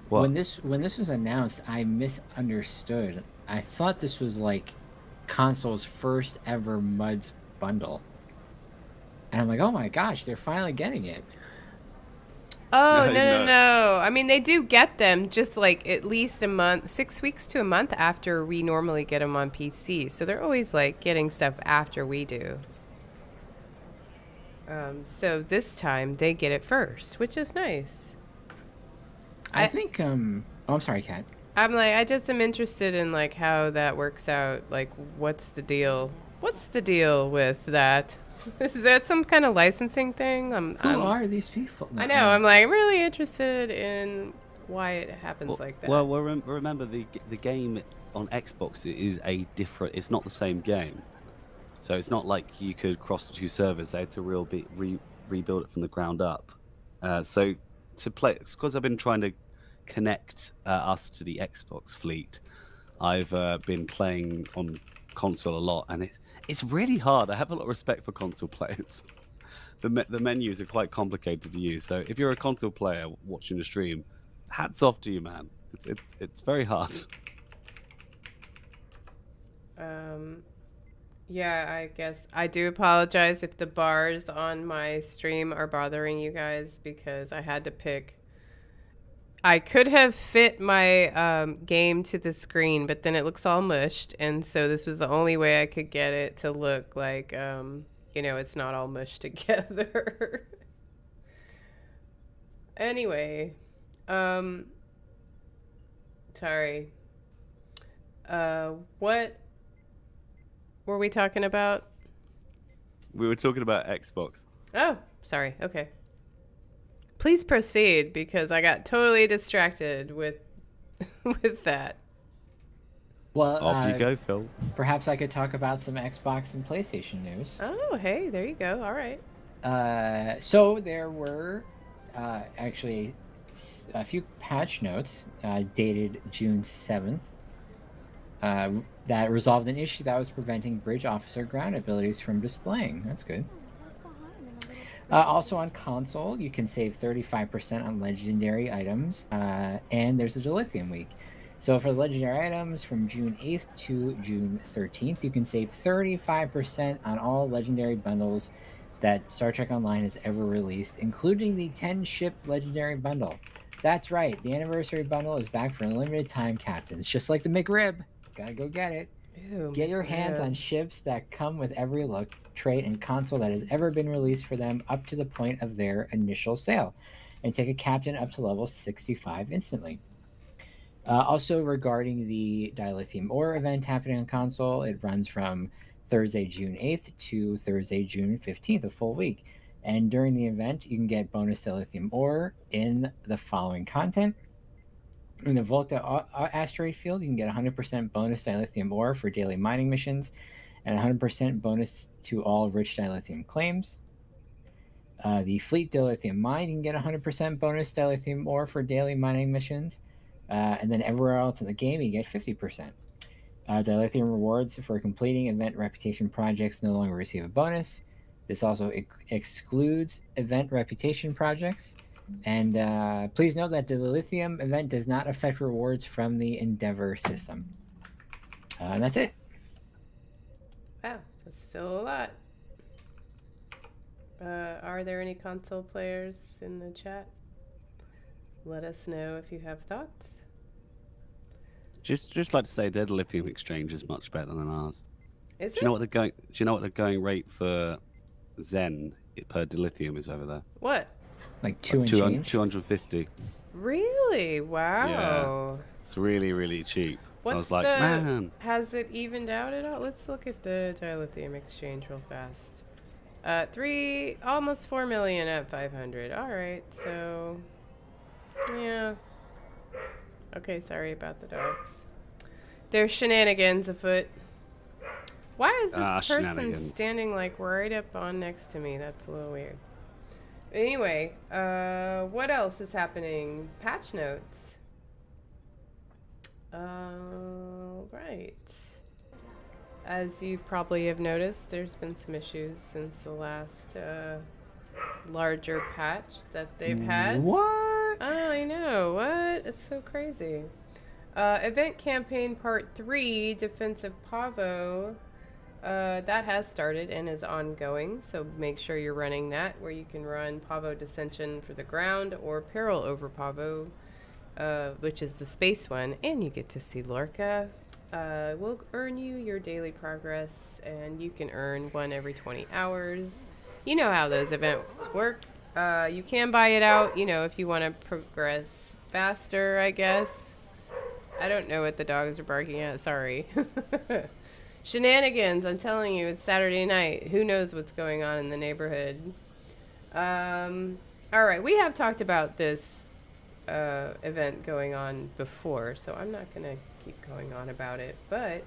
What? When this was announced, I misunderstood. I thought this was like console's first ever Muds bundle. And I'm like, oh my gosh, they're finally getting it. Oh, No, no. I mean, they do get them just like at least a month, 6 weeks to a month after we normally get them on PC. So they're always like getting stuff after we do. So this time they get it first, which is nice. I think oh, I'm sorry, Kat. I'm like, I just am interested in like how that works out. Like, what's the deal? What's the deal with that? Is that some kind of licensing thing? Who are these people? I know. I'm like really interested in why it happens like that. Well, remember the game on Xbox is a different. It's not the same game, so it's not like you could cross the 2 servers. They had to rebuild it from the ground up. So to play, because I've been trying to connect us to the Xbox fleet, I've been playing on console a lot, and it's really hard. I have a lot of respect for console players. The menus are quite complicated to use. So if you're a console player watching the stream, hats off to you, man. It's very hard. Yeah, I guess I do apologize if the bars on my stream are bothering you guys, because I had to pick. I could have fit my game to the screen, but then it looks all mushed, and so this was the only way I could get it to look like, it's not all mushed together. Anyway, sorry. What were we talking about? We were talking about Xbox. Oh, sorry. Okay. Please proceed, because I got totally distracted with that. Well, Off you go, Phil. perhaps I could talk about some Xbox and PlayStation news. Oh, hey, there you go. All right. So there were actually a few patch notes dated June 7th that resolved an issue that was preventing Bridge Officer ground abilities from displaying. That's good. What's the harm in a little? Also on console, you can save 35% on legendary items, and there's a Dilithium week. So for the legendary items from June 8th to June 13th, you can save 35% on all legendary bundles that Star Trek Online has ever released, including the 10-ship legendary bundle. That's right, the anniversary bundle is back for a limited time, Captains. Just like the McRib. Gotta go get it. Ew, Get your hands on ships that come with every look, trait, and console that has ever been released for them up to the point of their initial sale, and take a captain up to level 65 instantly. Also, regarding the Dilithium Ore event happening on console, it runs from Thursday, June 8th to Thursday, June 15th, a full week. And during the event, you can get bonus Dilithium Ore in the following content. In the Volta asteroid field, you can get 100% bonus dilithium ore for daily mining missions, and 100% bonus to all rich dilithium claims. The Fleet Dilithium Mine, you can get 100% bonus dilithium ore for daily mining missions, and then everywhere else in the game, you get 50%. Dilithium rewards for completing event reputation projects no longer receive a bonus. This also excludes event reputation projects. And please note that the Dilithium event does not affect rewards from the Endeavor system. And that's it. Wow, that's still a lot. Are there any console players in the chat? Let us know if you have thoughts. Just like to say, their lithium exchange is much better than ours. Is Do it? you know what the going rate for Zen per dilithium is over there? What? Like 2 and change. 250. Really? Wow. It's really, really cheap. I was like, the, man. Has it evened out at all? Let's look at the dilithium exchange real fast. Almost 4 million at 500. All right, so yeah. Okay, sorry about the dogs. There's shenanigans afoot. Why is this person standing like right up on next to me? That's a little weird. Anyway, what else is happening? Patch notes. Right. As you probably have noticed, there's been some issues since the last larger patch that they've had. What? Oh, I know. What? It's so crazy. Event Campaign Part 3, Defensive Pavo. That has started and is ongoing, so make sure you're running that, where you can run Pavo Dissension for the ground or Peril over Pavo, which is the space one, and you get to see Lorca. Will earn you your daily progress, and you can earn one every 20 hours. You know how those events work. You can buy it out, if you want to progress faster, I guess. I don't know what the dogs are barking at. Sorry. Shenanigans. I'm telling you, it's Saturday night. Who knows what's going on in the neighborhood? All right. We have talked about this event going on before, so I'm not going to keep going on about it. But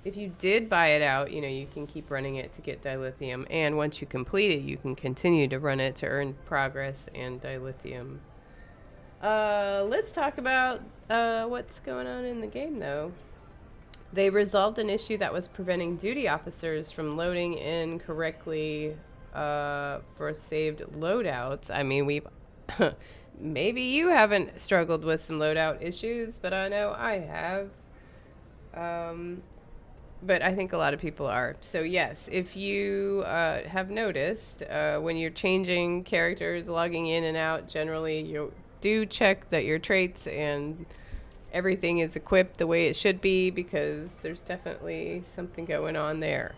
if you did buy it out, you can keep running it to get dilithium. And once you complete it, you can continue to run it to earn progress and dilithium. Let's talk about what's going on in the game, though. They resolved an issue that was preventing duty officers from loading in correctly for saved loadouts. I mean, we've maybe you haven't struggled with some loadout issues, but I know I have. But I think a lot of people are. So yes, if you have noticed, when you're changing characters, logging in and out, generally you do check that your traits and everything is equipped the way it should be, because there's definitely something going on there.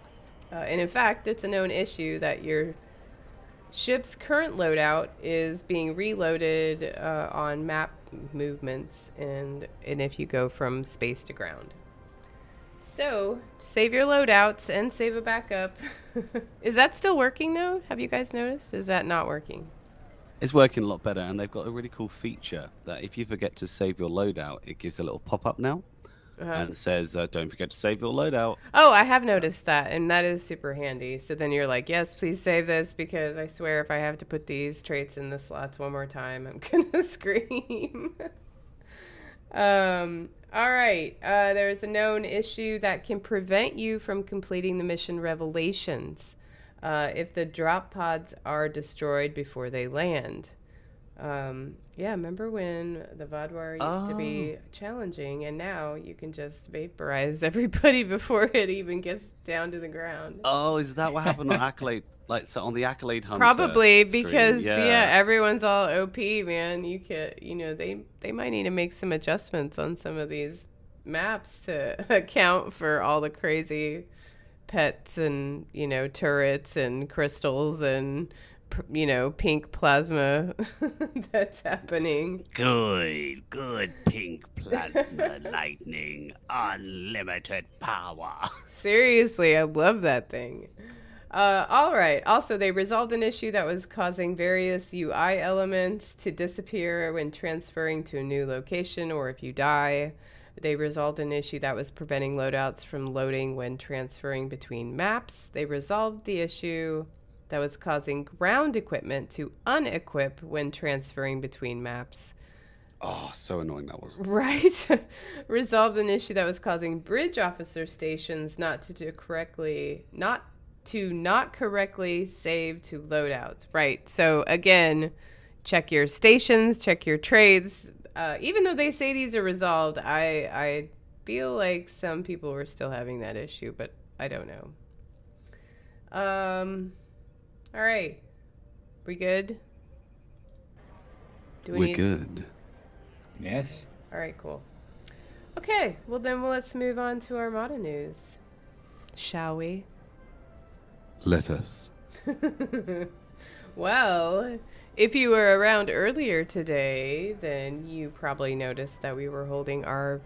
And in fact, it's a known issue that your ship's current loadout is being reloaded on map movements and if you go from space to ground. So save your loadouts and save a backup. Is that still working though? Have you guys noticed? Is that not working? It's working a lot better, and they've got a really cool feature that if you forget to save your loadout, it gives a little pop-up now and says, don't forget to save your loadout. Oh, I have noticed that, and that is super handy. So then you're like, yes, please save this, because I swear if I have to put these traits in the slots one more time, I'm going to scream. All right. There's a known issue that can prevent you from completing the mission Revelations if the drop pods are destroyed before they land. Yeah, remember when the Vodwar used to be challenging, and now you can just vaporize everybody before it even gets down to the ground. Oh, is that what happened on Accolade? Like, so on the Accolade Hunter Probably stream? because everyone's all OP, man. You could, they might need to make some adjustments on some of these maps to account for all the crazy pets and turrets and crystals and pink plasma that's happening. Good pink plasma lightning, unlimited power. Seriously, I love that thing. All right. Also, they resolved an issue that was causing various UI elements to disappear when transferring to a new location or if you die. They resolved an issue that was preventing loadouts from loading when transferring between maps. They resolved the issue that was causing ground equipment to unequip when transferring between maps. Oh, so annoying that was. Right. Resolved an issue that was causing bridge officer stations not correctly save to loadouts. Right. So again, check your stations, check your trades. Even though they say these are resolved, I feel like some people were still having that issue, but I don't know. All right. We good? Do We're need... good. Yes. All right, cool. Okay, well then let's move on to Armada news. Shall we? Let us. Well, if you were around earlier today, then you probably noticed that we were holding our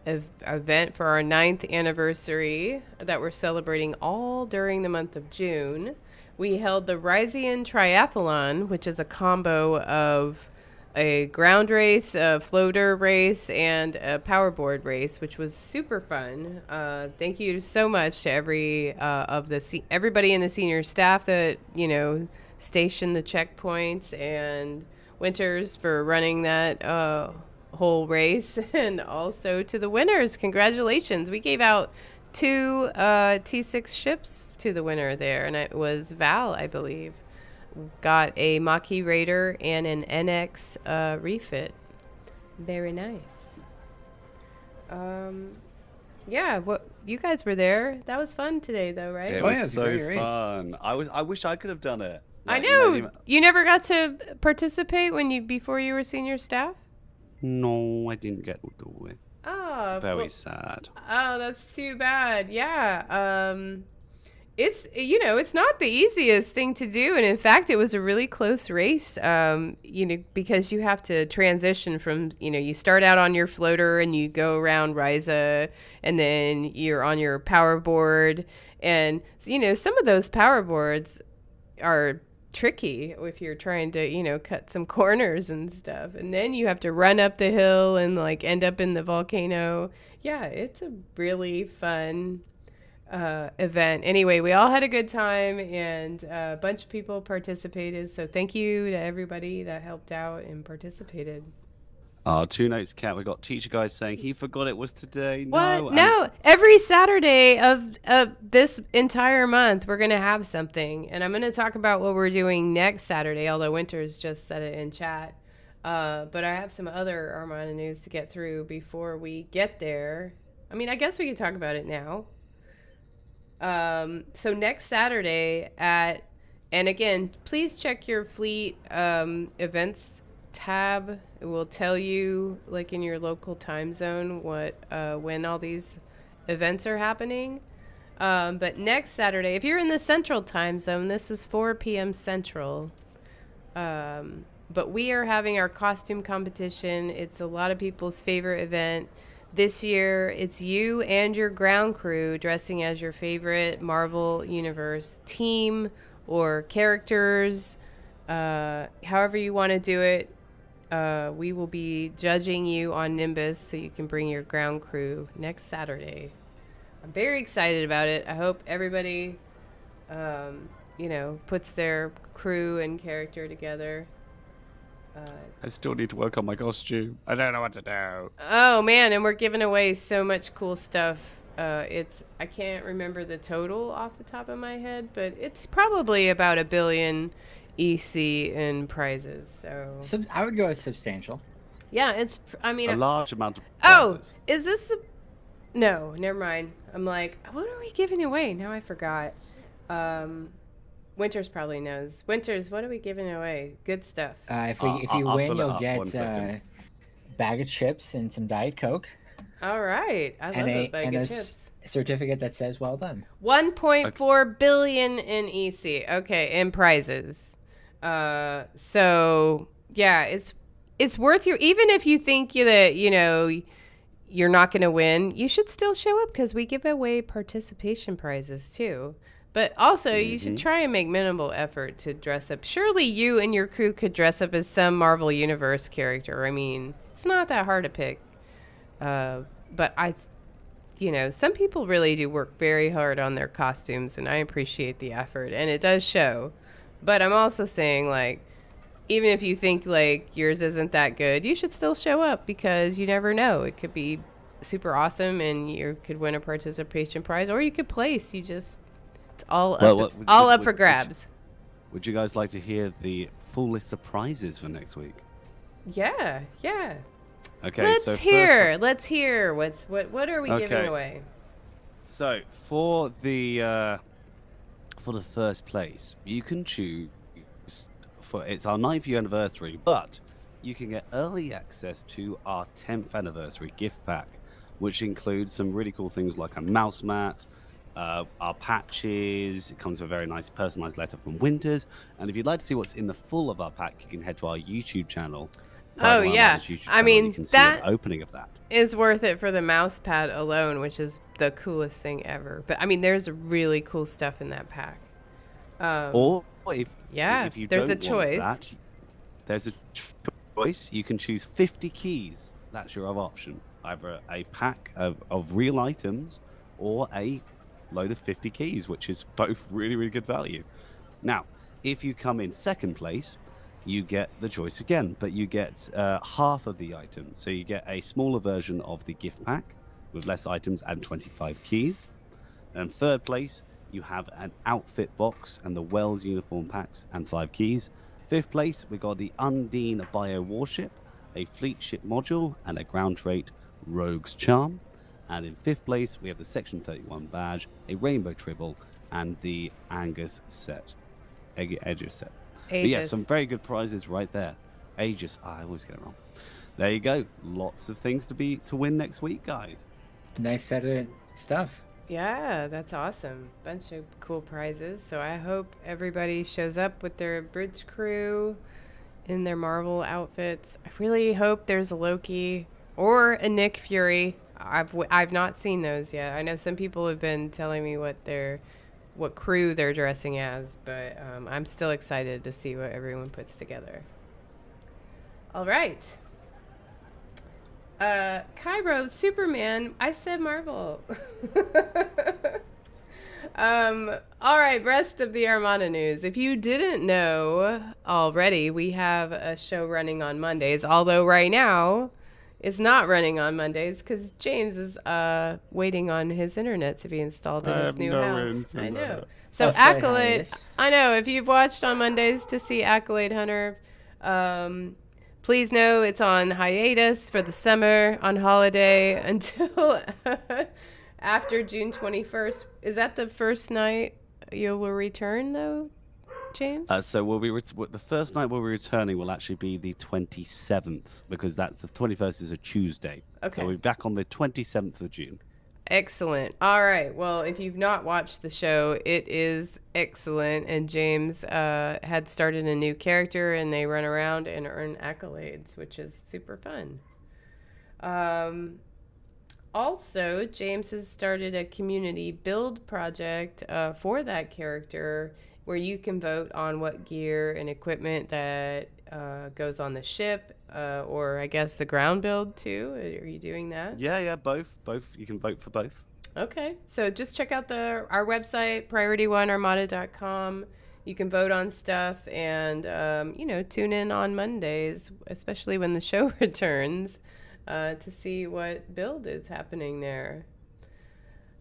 event for our 9th anniversary that we're celebrating all during the month of June. We held the Rysian Triathlon, which is a combo of a ground race, a floater race, and a powerboard race, which was super fun. Thank you so much to everybody in the senior staff that, you know, stationed the checkpoints, and Winters for running that whole race, and also to the winners. Congratulations. We gave out 2 T6 ships to the winner there, and it was Val, I believe. Got a Maquis Raider and an NX refit. Very nice. Yeah, what you guys were there. That was fun today though, right? It Oh, was yeah, it's a so great race. fun. I wish I could have done it. I Like, know. You never got to participate before you were senior staff? No, I didn't get to do it. Oh, Very sad. Oh, that's too bad. Yeah. It's, you know, it's not the easiest thing to do. And in fact, it was a really close race, you know, because you have to transition from, you know, you start out on your floater and you go around Ryza, and then you're on your power board. And, you know, some of those power boards are tricky if you're trying to, you know, cut some corners and stuff. And then you have to run up the hill and like end up in the volcano. Yeah, it's a really fun event. Anyway, we all had a good time, and a bunch of people participated. So thank you to everybody that helped out and participated. 2 notes, Cat. We got teacher guy saying he forgot it was today. What? No. Every Saturday of this entire month, we're going to have something. And I'm going to talk about what we're doing next Saturday, although Winters just said it in chat. But I have some other Armada news to get through before we get there. I mean, I guess we can talk about it now. So next Saturday and again, please check your fleet events tab. It will tell you, like, in your local time zone what when all these events are happening. But next Saturday, if you're in the central time zone, this is 4 p.m. central. But we are having our costume competition. It's a lot of people's favorite event. This year, it's you and your ground crew dressing as your favorite Marvel Universe team or characters, however you want to do it. We will be judging you on Nimbus, so you can bring your ground crew next Saturday. I'm very excited about it. I hope everybody, you know, puts their crew and character together. I still need to work on my costume. I don't know what to do. Oh man, and we're giving away so much cool stuff. I can't remember the total off the top of my head, but it's probably about 1 billion EC in prizes. So I would go with substantial. yeah, I mean, A large amount of oh, prizes. is this the? No, never mind. I'm like, what are we giving away? Now I forgot. Winters probably knows. Winters, what are we giving away? Good stuff. If you I'll win, pull it you'll up. get 1 second. a bag of chips and some Diet Coke. All right, I love a bag of chips. Certificate that says "Well done." 1.4 billion in EC. Okay, in prizes. So yeah, it's worth your, even if you think that, you know, you're not going to win, you should still show up because we give away participation prizes too. But also, you should try and make minimal effort to dress up. Surely you and your crew could dress up as some Marvel Universe character. I mean, it's not that hard to pick. But you know, some people really do work very hard on their costumes, and I appreciate the effort, and it does show. But I'm also saying, like, even if you think, like, yours isn't that good, you should still show up because you never know. It could be super awesome, and you could win a participation prize, or you could place. It's all up for grabs. Would you guys like to hear the full list of prizes for next week? Yeah. Okay, Let's so hear. Let's hear. What are we giving Okay. away? So for the first place, you can choose for it's our 9th year anniversary, but you can get early access to our 10th anniversary gift pack, which includes some really cool things like a mouse mat, our patches. It comes with a very nice personalized letter from Winters. And if you'd like to see what's in the full of our pack, you can head to our YouTube channel. Oh, One yeah. Armada's YouTube I channel, mean, you can see an that opening of that. is worth it for the mouse pad alone, which is the coolest thing ever. But I mean, there's really cool stuff in that pack. Or if you there's a don't choice. want that, there's a choice. You can choose 50 keys. That's your other option. Either a pack of real items or a load of 50 keys, which is both really, really good value. Now, if you come in second place, you get the choice again, but you get half of the items. So you get a smaller version of the gift pack with less items and 25 keys. And third place, you have an outfit box and the Wells uniform packs and 5 keys. Fifth place, we got the Undine Bio Warship, a fleet ship module, and a ground trait Rogue's Charm. And in fifth place, we have the Section 31 badge, a Rainbow Tribble, and the Angus set. Aegis set. But yeah, some very good prizes right there. Aegis, I always get it wrong. There you go. Lots of things to win next week, guys. Nice set of stuff. Yeah, that's awesome. Bunch of cool prizes. So I hope everybody shows up with their bridge crew in their Marvel outfits. I really hope there's a Loki or a Nick Fury. I've not seen those yet. I know some people have been telling me what crew they're dressing as, but I'm still excited to see what everyone puts together. All right. Cairo, Superman. I said Marvel. All right, rest of the Armada news. If you didn't know already, we have a show running on Mondays, although right now it's not running on Mondays because James is waiting on his internet to be installed in his new house. I know. So Accolade, I know, if you've watched on Mondays to see Accolade Hunter, please know it's on hiatus for the summer, on holiday until after June 21st. Is that the first night you will return, though, James? So the first night we'll be returning will actually be the 27th, because that's the 21st is a Tuesday. Okay. So we'll be back on the 27th of June. Excellent. All right. Well, if you've not watched the show, it is excellent. And James had started a new character, and they run around and earn accolades, which is super fun. Also, James has started a community build project for that character where you can vote on what gear and equipment that goes on the ship, or I guess the ground build too. Are you doing that? Yeah, both. You can vote for both. Okay, so just check out our website, PriorityOneArmada.com. You can vote on stuff and, tune in on Mondays, especially when the show returns, to see what build is happening there.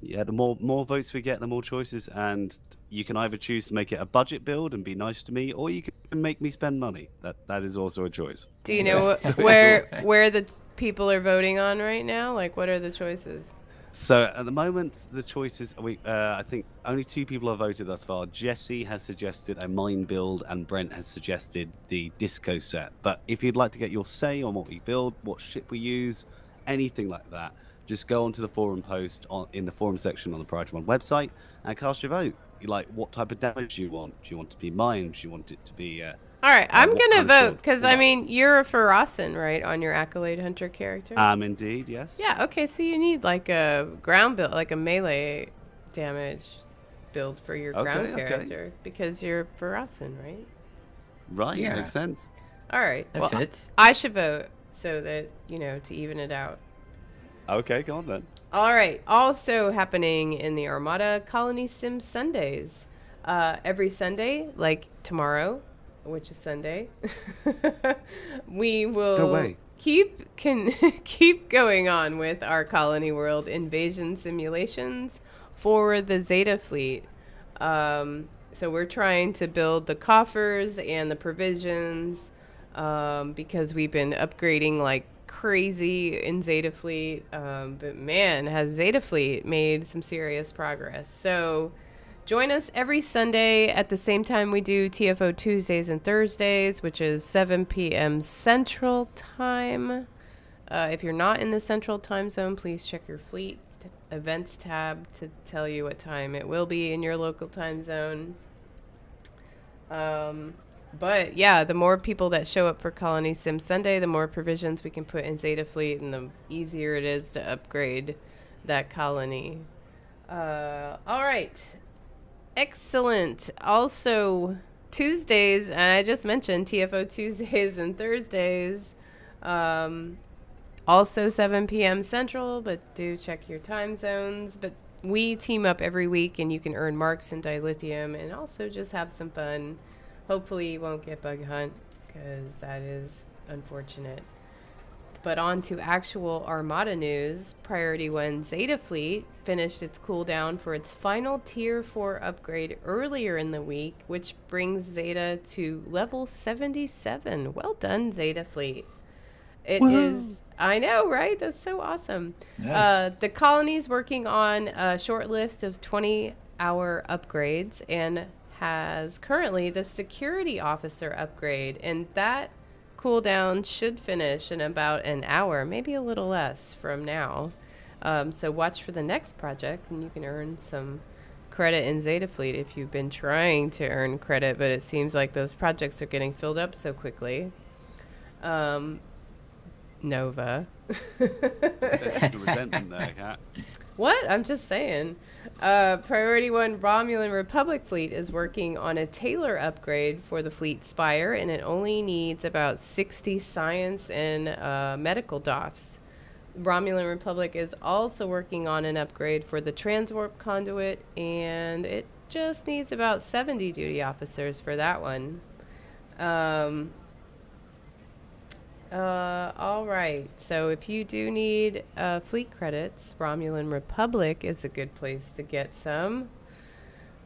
Yeah, the more votes we get, the more choices, and you can either choose to make it a budget build and be nice to me, or you can make me spend money. That is also a choice. Do you know where the people are voting on right now? Like, what are the choices? So at the moment, the choices I think only 2 people have voted thus far. Jesse has suggested a mine build, and Brent has suggested the disco set. But if you'd like to get your say on what we build, what ship we use, anything like that, just go onto the forum post in the forum section on the Priority One website and cast your vote. You like, what type of damage do you want? Do you want it to be mine? Do you want it to be? All right, I'm gonna vote because I you're a Farasin, right, on your Accolade Hunter character. Indeed, yes. Yeah. Okay, so you need like a ground build, like a melee damage build for your ground character because you're Farasin, right? Right. Yeah. Makes sense. All right. That fits. I should vote so that to even it out. Okay, go on then. All right. Also happening in the Armada, Colony Sim Sundays. Every Sunday, like tomorrow, which is Sunday, we will keep going on with our Colony World invasion simulations for the Zeta fleet. So we're trying to build the coffers and the provisions because we've been upgrading like crazy in Zeta Fleet, but man, has Zeta Fleet made some serious progress. So join us every Sunday at the same time we do TFO Tuesdays and Thursdays, which is 7 p.m. Central Time. If you're not in the Central Time Zone, please check your Fleet events tab to tell you what time it will be in your local time zone. But yeah, the more people that show up for Colony Sim Sunday, the more provisions we can put in Zeta Fleet and the easier it is to upgrade that colony. All right. Excellent. Also, Tuesdays, and I just mentioned TFO Tuesdays and Thursdays. Also 7 p.m. Central, but do check your time zones. But we team up every week, and you can earn marks and dilithium and also just have some fun. Hopefully you won't get bug hunt, because that is unfortunate. But on to actual Armada news. Priority 1 Zeta Fleet finished its cooldown for its final Tier 4 upgrade earlier in the week, which brings Zeta to level 77. Well done, Zeta Fleet. It is, I know, right? That's so awesome. Nice. The colony's working on a short list of 20-hour upgrades and has currently the security officer upgrade, and that cooldown should finish in about an hour, maybe a little less from now. So watch for the next project, and you can earn some credit in Zeta Fleet if you've been trying to earn credit, but it seems like those projects are getting filled up so quickly. Nova. Sense of resentment there, Kat. What? I'm just saying. Priority 1 Romulan Republic Fleet is working on a Taylor upgrade for the Fleet Spire, and it only needs about 60 science and medical doffs. Romulan Republic is also working on an upgrade for the Transwarp Conduit, and it just needs about 70 duty officers for that one. All right. So if you do need fleet credits, Romulan Republic is a good place to get some.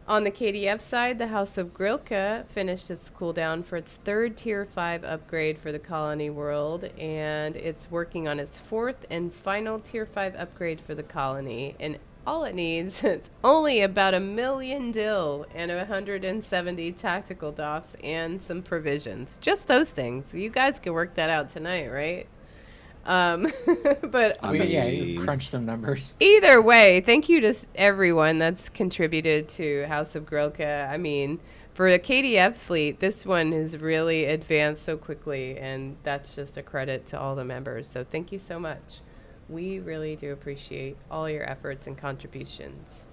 On the KDF side, the House of Grilka finished its cooldown for its third Tier 5 upgrade for the colony world, and it's working on its fourth and final Tier 5 upgrade for the colony. And all it needs, it's only about 1 million dill and 170 tactical doffs and some provisions. Just those things. So you guys can work that out tonight, right? But You crunch some numbers. either way, thank you to everyone that's contributed to House of Grilka. I mean, for a KDF fleet, this one has really advanced so quickly, and that's just a credit to all the members. So thank you so much. We really do appreciate all your efforts and contributions.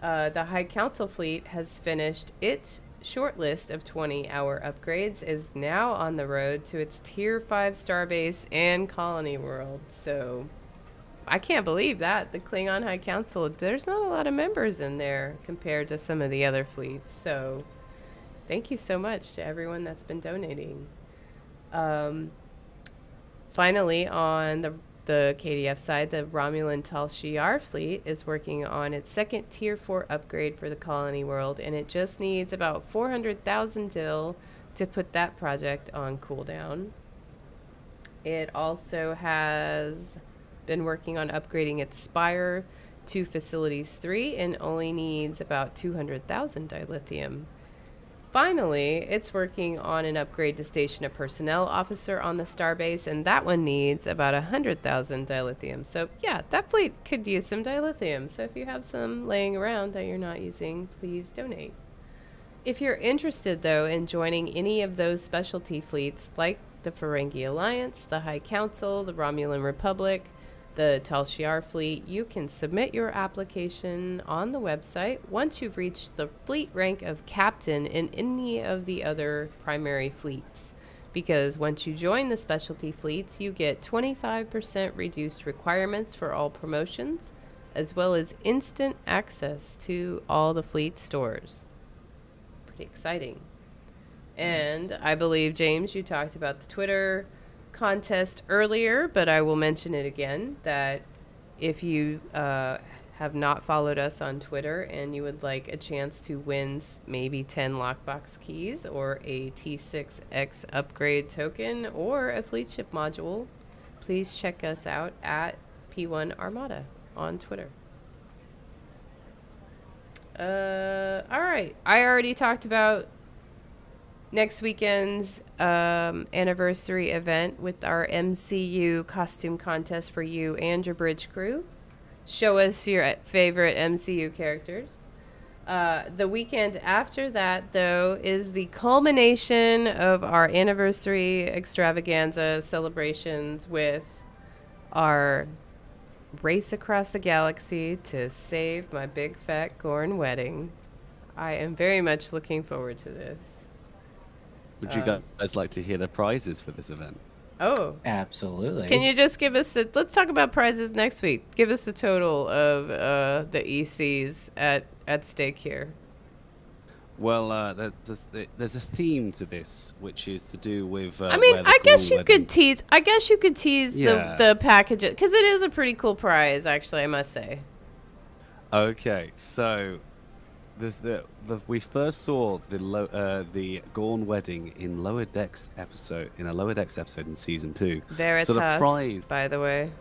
The High Council fleet has finished its short list of 20-hour upgrades, is now on the road to its Tier 5 starbase and colony world. So I can't believe that. The Klingon High Council, there's not a lot of members in there compared to some of the other fleets. So thank you so much to everyone that's been donating. Finally, on the KDF side, the Romulan Tal Shiar fleet is working on its second Tier 4 upgrade for the colony world, and it just needs about 400,000 dill to put that project on cooldown. It also has been working on upgrading its Spire to Facilities 3 and only needs about 200,000 dilithium. Finally, it's working on an upgrade to station a personnel officer on the starbase, and that one needs about 100,000 dilithium. So yeah, that fleet could use some dilithium. So if you have some laying around that you're not using, please donate. If you're interested, though, in joining any of those specialty fleets, like the Ferengi Alliance, the High Council, the Romulan Republic, the Tal Shiar fleet, you can submit your application on the website once you've reached the fleet rank of captain in any of the other primary fleets. Because once you join the specialty fleets, you get 25% reduced requirements for all promotions, as well as instant access to all the fleet stores. Pretty exciting. And I believe, James, you talked about the Twitter contest earlier, but I will mention it again, that if you have not followed us on Twitter and you would like a chance to win maybe 10 lockbox keys or a T6X upgrade token or a fleet ship module, please check us out at P1 Armada on Twitter. All right. I already talked about next weekend's anniversary event with our MCU costume contest for you and your bridge crew. Show us your favorite MCU characters. The weekend after that, though, is the culmination of our anniversary extravaganza celebrations with our race across the galaxy to save my big fat Gorn wedding. I am very much looking forward to this. Would you guys like to hear the prizes for this event? Oh, Absolutely. can you just give us the? Let's talk about prizes next week. Give us the total of the ECs at stake here. Well, there's a theme to this, which is to do with. I mean, where the I guess Gorn you wedding- could tease. I guess you could tease Yeah. the packages because it is a pretty cool prize, actually. I must say. Okay, so we first saw the Gorn wedding in Lower Decks episode in season 2. Veritas, So the prize. by the way.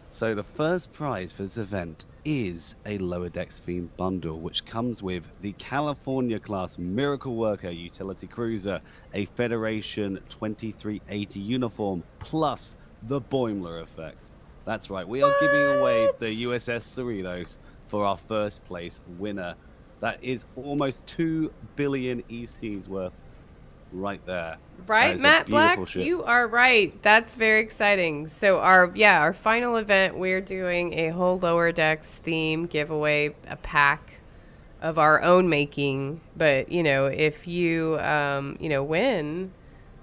So the first prize for this event is a Lower Decks themed bundle, which comes with the California class Miracle Worker utility cruiser, a Federation 2380 uniform, plus the Boimler effect. That's right, we are giving away the USS Cerritos for our first place winner. That is almost 2 billion ECs worth right there. That Right, is a Matt beautiful Black? ship. You are right. That's very exciting. So our final event, we're doing a whole Lower Decks theme giveaway, a pack of our own making. But if you win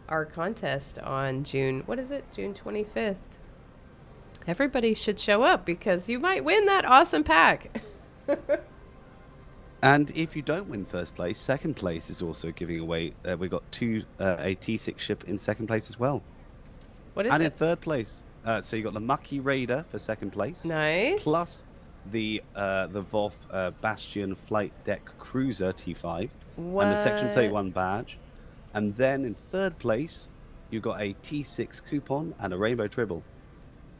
our contest on June 25th. Everybody should show up because you might win that awesome pack. And if you don't win first place, second place is also giving away. We've got a T6 ship in second place as well. What is And in it? third place, so you got the Mucky Raider for second place. Nice. Plus the Voth Bastion Flight Deck Cruiser T5 and the Section What? 31 badge. And then in third place, you got a T6 coupon and a Rainbow Tribble.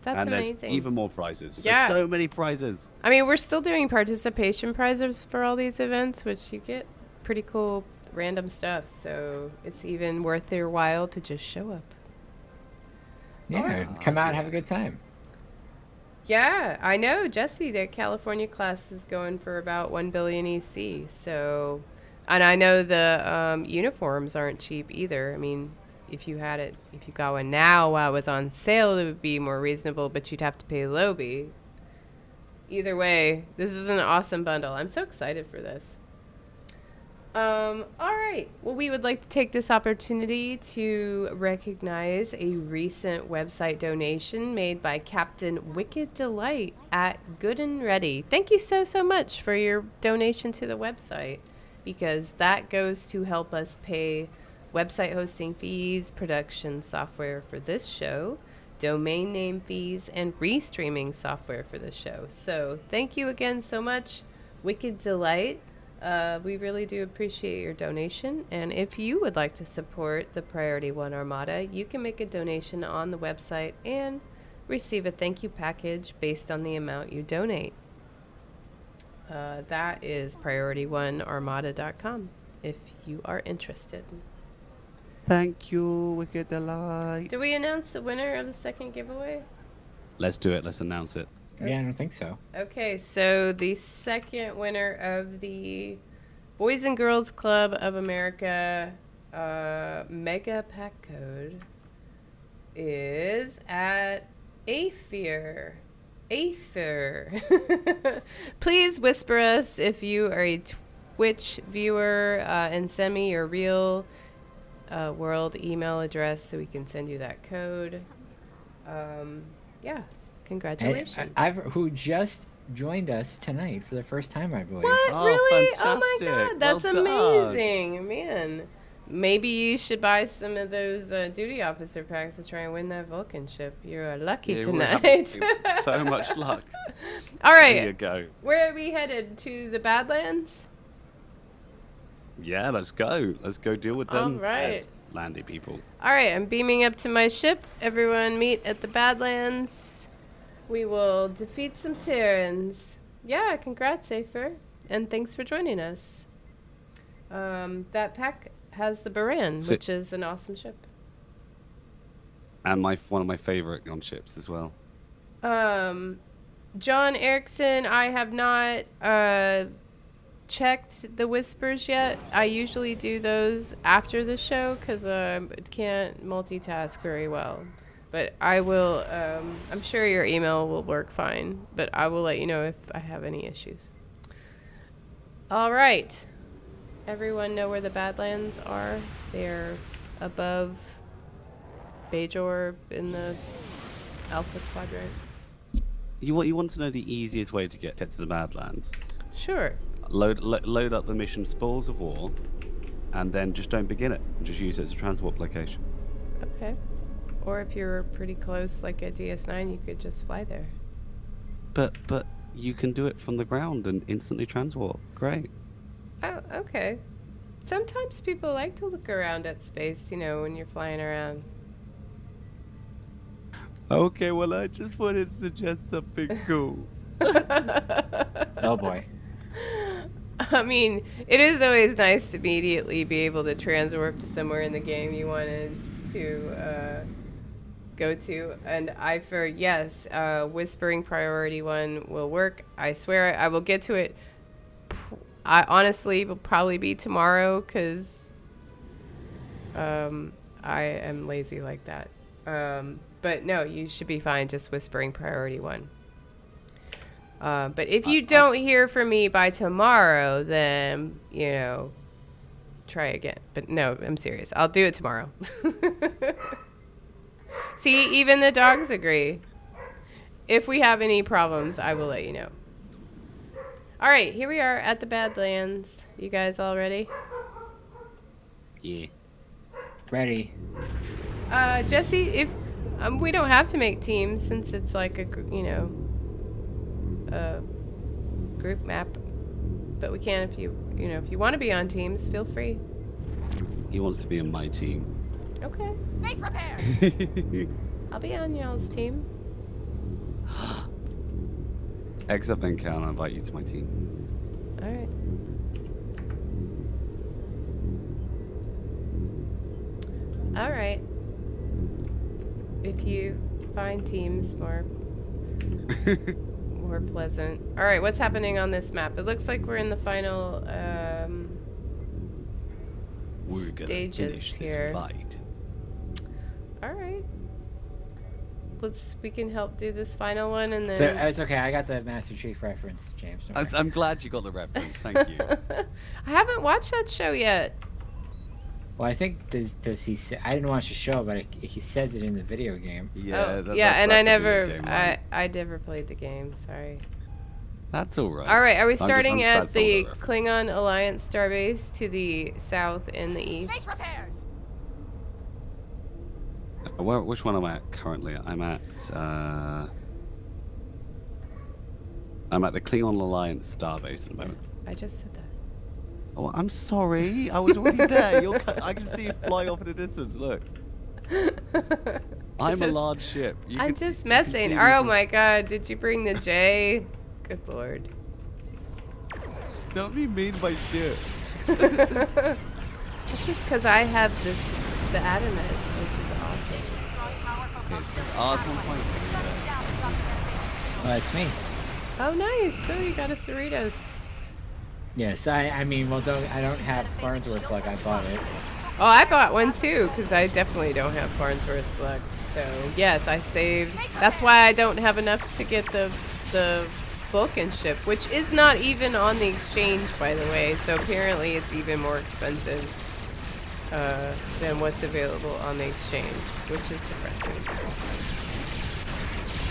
That's and amazing. there's even more prizes. Yeah. So many prizes. I mean, we're still doing participation prizes for all these events, which you get pretty cool random stuff. So it's even worth your while to just show up. Yeah, come out and have a good time. Yeah, I know, Jesse, the California class is going for about 1 billion EC. So, and I know the uniforms aren't cheap either. I mean, if you got one now while it was on sale, it would be more reasonable, but you'd have to pay Lobby. Either way, this is an awesome bundle. I'm so excited for this. All right. Well, we would like to take this opportunity to recognize a recent website donation made by Captain Wicked Delight at Good and Ready. Thank you so much for your donation to the website, because that goes to help us pay website hosting fees, production software for this show, domain name fees, and restreaming software for this show. So thank you again so much, Wicked Delight. We really do appreciate your donation. And if you would like to support the Priority 1 Armada, you can make a donation on the website and receive a thank you package based on the amount you donate. That is PriorityOneArmada.com if you are interested. Thank you, Wicked Delight. Do we announce the winner of the second giveaway? Let's do it. Let's announce it. Yeah, I don't think so. Okay, so the second winner of the Boys and Girls Club of America Mega Pack Code is at Aether. Please whisper us if you are a Twitch viewer and send me your real world email address so we can send you that code. Yeah, congratulations. Who just joined us tonight for the first time, I believe. What? Oh, Really? Oh my fantastic. god, that's Well done. amazing, man. Maybe you should buy some of those duty officer packs to try and win that Vulcan ship. You're lucky Yeah, we're tonight. having so much luck. All There you right, go. where are we headed? To the Badlands? Yeah, let's go. Let's go deal with them. All right. Landy people. All right, I'm beaming up to my ship. Everyone meet at the Badlands. We will defeat some Terrans. Yeah, congrats, Aether. And thanks for joining us. That pack has the Baran, which is an awesome ship. And one of my favorite gunships as well. John Erickson, I have not checked the whispers yet. I usually do those after the show because I can't multitask very well. But I will, I'm sure your email will work fine, but I will let you know if I have any issues. All right. Everyone know where the Badlands are? They're above Bajor in the Alpha Quadrant. You want to know the easiest way to get to the Badlands? Sure. Load up the mission Spoils of War, and then just don't begin it. Just use it as a transport location. Okay. Or if you're pretty close, like at DS9, you could just fly there. But you can do it from the ground and instantly transport. Great. Oh, okay. Sometimes people like to look around at space, you know, when you're flying around. Okay, well, I just wanted to suggest something cool. Oh boy. I mean, it is always nice to immediately be able to transwarp to somewhere in the game you wanted to go to. And yes, Whispering Priority 1 will work. I swear I will get to it. I honestly will probably be tomorrow because I am lazy like that. But no, you should be fine just Whispering Priority 1. But if you don't hear from me by tomorrow, then, you know, try again. But no, I'm serious. I'll do it tomorrow. See, even the dogs agree. If we have any problems, I will let you know. All right, here we are at the Badlands. You guys all ready? Yeah. Ready. Jesse, if we don't have to make teams since it's like a group map, but we can if you want to be on teams, feel free. He wants to be on my team. Okay. Make repairs. I'll be on y'all's team. Except then, Cal, I'll invite you to my team. All right. All right. If you find teams more pleasant. All right, what's happening on this map? It looks like we're in the final We're gonna stages finish here. this fight. All right. We can help do this final one and then. So it's okay. I got the Master Chief reference, James. Don't worry. I'm glad you got the reference. Thank you. I haven't watched that show yet. Well, I think does he say? I didn't watch the show, but he says it in the video game. Yeah. Yeah, and I that's a video never, game, right? I never played the game. Sorry. That's all right. All right, are we I'm just starting at satisfied the with Klingon Alliance starbase to the south and the east? Make repairs. Which one am I at currently? I'm at the Klingon Alliance starbase at the moment. I just said that. Oh, I'm sorry. I was already there. I can see you fly off in the distance. Look. I'm a large ship. I'm just you can messing. see me Oh from- my god, did you bring the J? Good lord. Don't be mean by ship. It's just because I have the Adamant, which is awesome. It's pretty awesome. It's me. Oh, nice. Oh, you got a Cerritos. Yes, I mean, well, I don't have Farnsworth luck. I bought it. Oh, I bought one too, because I definitely don't have Farnsworth luck. So, yes, I saved. That's why I don't have enough to get the Vulcan ship, which is not even on the exchange, by the way. So, apparently, it's even more expensive than what's available on the exchange, which is depressing.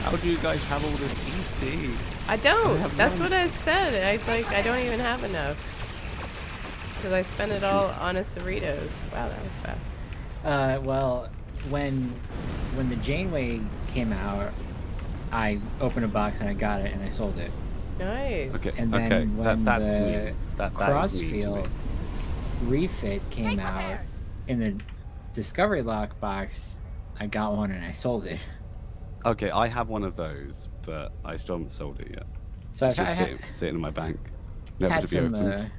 How do you guys have all this EC? I don't. have That's none. what I said. I don't even have enough. Because I spent it all on a Cerritos. Wow, that was fast. Well, when the Janeway came out, I opened a box and I got it and I sold it. Nice. Okay, And then okay. when That's the me. That is me to me. Crossfield refit came Make out repairs. in the Discovery lockbox, I got one and I sold it. Okay, I have one of those, but I still haven't sold it yet. So It's I've just sitting in my bank, never had to be some opened.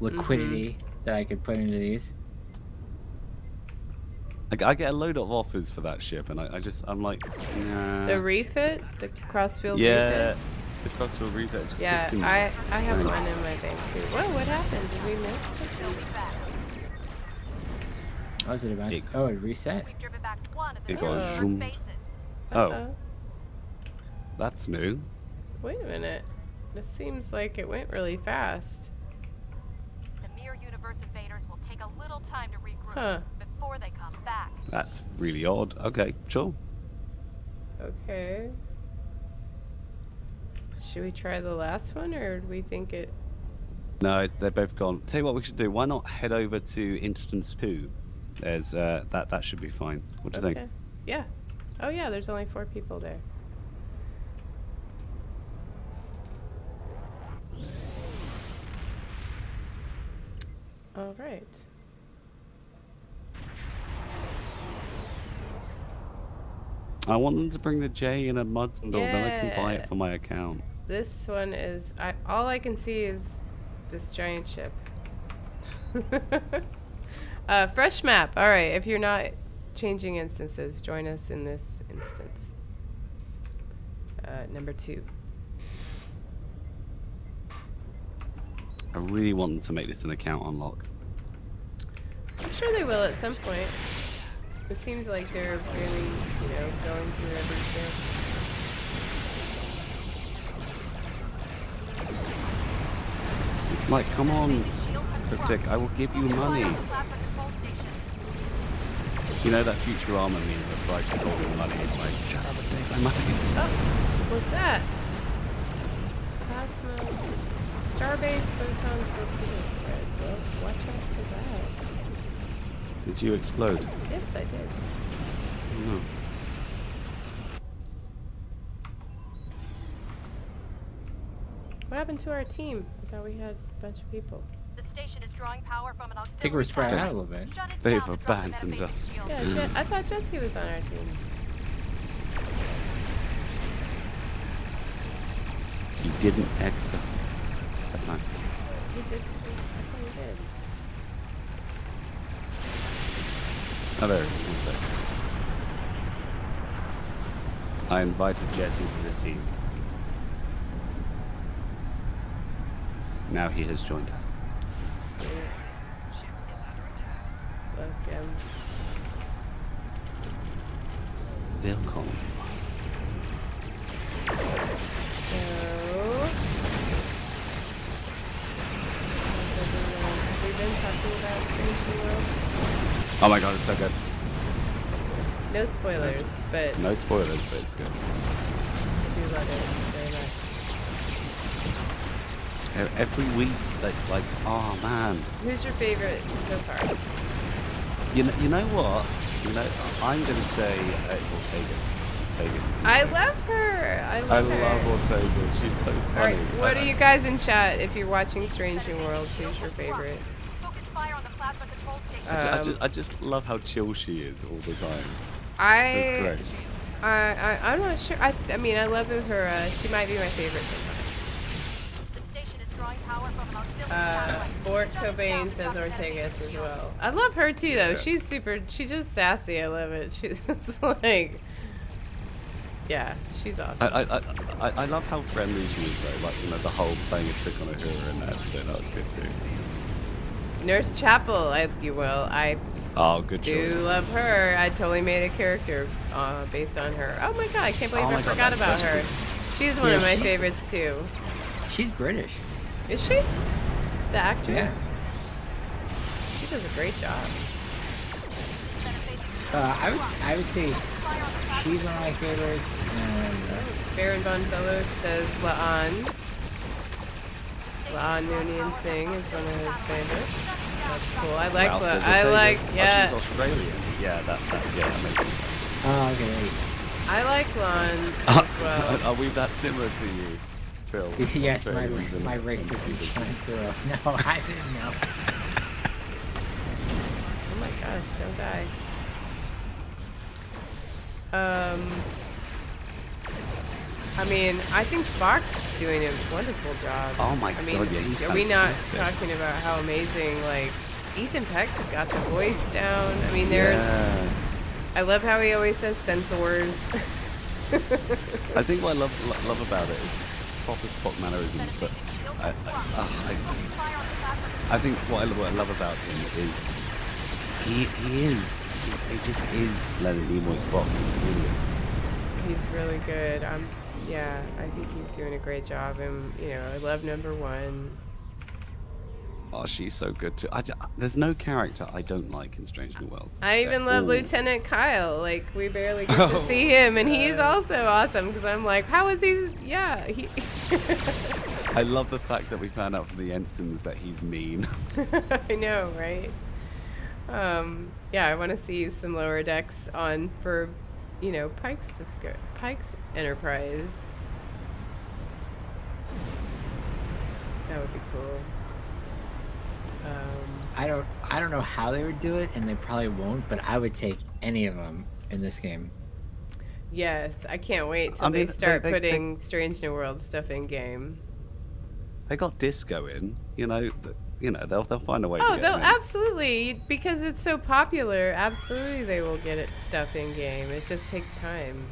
liquidity that I could put into these. I get a load of offers for that ship, and I'm like, nah. The refit, the crossfield Yeah, refit. the crossfield refit just Yeah, sits in I have bank. one in my bank too. Whoa, what happened? Did we miss something? What was it about? Oh, it reset? We've driven back one of the It got Mirror's zoomed. bases. Oh, Uh-oh. that's new. Wait a minute. This seems like it went really fast. The Mirror Universe invaders will take a little time to regroup Huh. before they come back. That's really odd. Okay, sure. Okay. Should we try the last one, or do we think it... No, they're both gone. Tell you what we should do. Why not head over to instance 2? There's that should be fine. What do you think? Yeah. Oh yeah, there's only 4 people there. All right. I want them to bring the J in a mud bundle, then I can buy Yeah. it for my account. This one is... all I can see is this giant ship. Fresh map. All right, if you're not changing instances, join us in this instance. Number 2. I really want them to make this an account unlock. I'm sure they will at some point. It seems like they're really, going through everything. It's like, come on, Cryptic, I will give you money. You know that Futurama meme where Fry just holding money? It's like, shut up and take my money. Oh, what's that? Plasma. Starbase photon torpedo spread. Well, watch out for that. Did you explode? Yes, I did. No. What happened to our team? I thought we had a bunch of people. The station is drawing power from an auxiliary. I think we're spread tower. out a little bit. Shut it They've down to drop the abandoned metaphasic us. shield. Yeah, I thought Jesse was on our team. You didn't exit that time. He did. I thought he did. Oh, there. 1 sec. I invited Jesse to the team. Now he has joined us. Look, Welcome. so... Have we been talking about Strange New World? Oh my god, it's so good. No spoilers, but No spoilers, but it's good. I do love it very much. Every week, it's like, oh man. Who's your favorite so far? You know what? I'm gonna say it's Ortegas. Ortegas is I love her. I I love her. love Ortega. She's so funny. All right, what are you guys in chat? If you're watching Strange New Worlds, who's your favorite? Focus fire on the plasma control station. I just love how chill she is all the time. It's I great. I'm not sure. I mean, I love her. She might be my favorite sometimes. The station is drawing power from an auxiliary satellite. Fort Shut it down Cobain to says drop the Ortegas metaphasic as shield. well. I love her too, though. Yeah. She's just sassy. I love it. She's it's like, yeah, she's awesome. I love how friendly she is though. Like the whole playing a trick on a Hura and that. So that was good too. Nurse Chapel, I Oh, good do choice. love her. I totally made a character based on her. Oh my god, I can't believe Oh I my God, forgot that's about such a her. good- She's one Yeah, of my she- favorites too. She's British. Is she? The actress? She does a great job. I would say she's one of my favorites. And Baron Von Fellow says La'an. La'an Noonien Singh is one of his favorites. That's cool. I like Wow, La- says I Ortegas. like Oh, yeah. she's Australian. Yeah, that makes sense. oh, okay. I like La'an as well. Are we that similar to you, Phil? Yes, Australians and- my and racism people. shines through. No, I didn't know. Oh my gosh, don't die. I mean, I think Spock's doing a wonderful job. Oh my I mean, God, yeah, he's are we not fantastic. talking about how amazing, like, Ethan Peck's got the voice down? I mean, there's... Yeah. I love how he always says centaurs. I think what I love about it is proper Spock mannerisms, but I think what I love about him is he just is Leonard Nimoy Spock. He's brilliant. He's really good. Yeah, I think he's doing a great job. And, you know, I love number one. Oh, she's so good too. There's no character I don't like in Strange New Worlds. I even They're love all- Lieutenant Kyle. Like, we barely get to see him, and he's also awesome, because I'm like, how is he? Yeah, he... I love the fact that we found out from the ensigns that he's mean. I know, right? Yeah, I want to see some lower decks on for, you know, Pike's Enterprise. That would be cool. I don't know how they would do it, and they probably won't. But I would take any of them in this game. Yes, I can't wait till I mean, they start they- putting Strange New World stuff in game. They got disco in, they'll find a way to Oh, get they'll them in. absolutely, because it's so popular. Absolutely, they will get it stuff in game. It just takes time.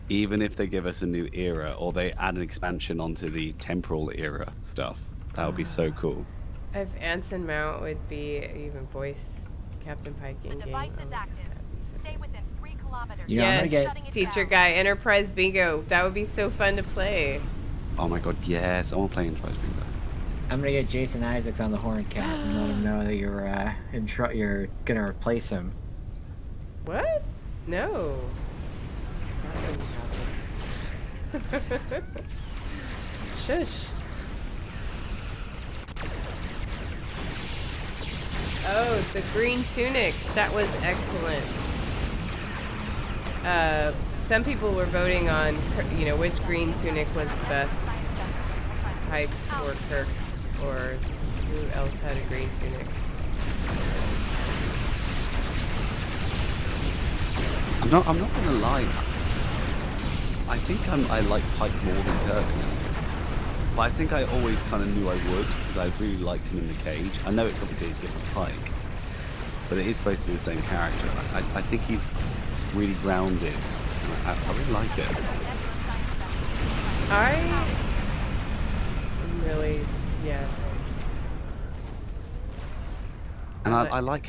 Even if they give us a new era or they add an expansion onto the temporal era stuff, that would be so cool. If Anson Mount would be even voice Captain Pike in The game. device oh is my God, active. that'd be so Stay cool. within 3 kilometers. You know, I'm gonna Yes, get- Shutting it Teacher down. Guy Enterprise Bingo. That would be so fun to play. Oh my god, yes, I want to play Enterprise Bingo. I'm gonna get Jason Isaacs on the horn cap and let him know that you're gonna replace him. What? No. That wouldn't happen. Shush. Oh, the green tunic. That was excellent. Some people were voting on, you know, which green tunic was the best. Pike's or Kirk's, or who else had a green tunic? I'm not gonna lie. I think I like Pike more than Kirk now. But I think I always kind of knew I would, because I really liked him in the cage. I know it's obviously a different Pike, but it is supposed to be the same character. I think he's really grounded. And I really like it. I'm really, yes. And I like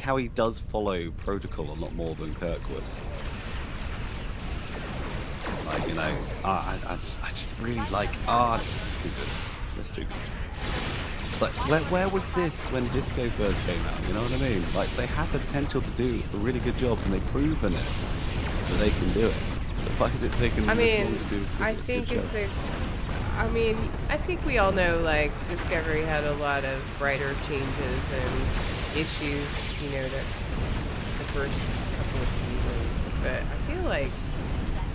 how he does follow protocol a lot more than Kirk would. Like, you know, I just really like, that's too good. That's too good. It's like, where was this when Disco first came out? You know what I mean? Like, they had the potential to do a really good job, and they've proven it that they can do it. So why is it taking I this mean, long to do a I good think job? it's a. I mean, I think we all know, like, Discovery had a lot of writer changes and issues, you know, that the first couple of seasons. But I feel like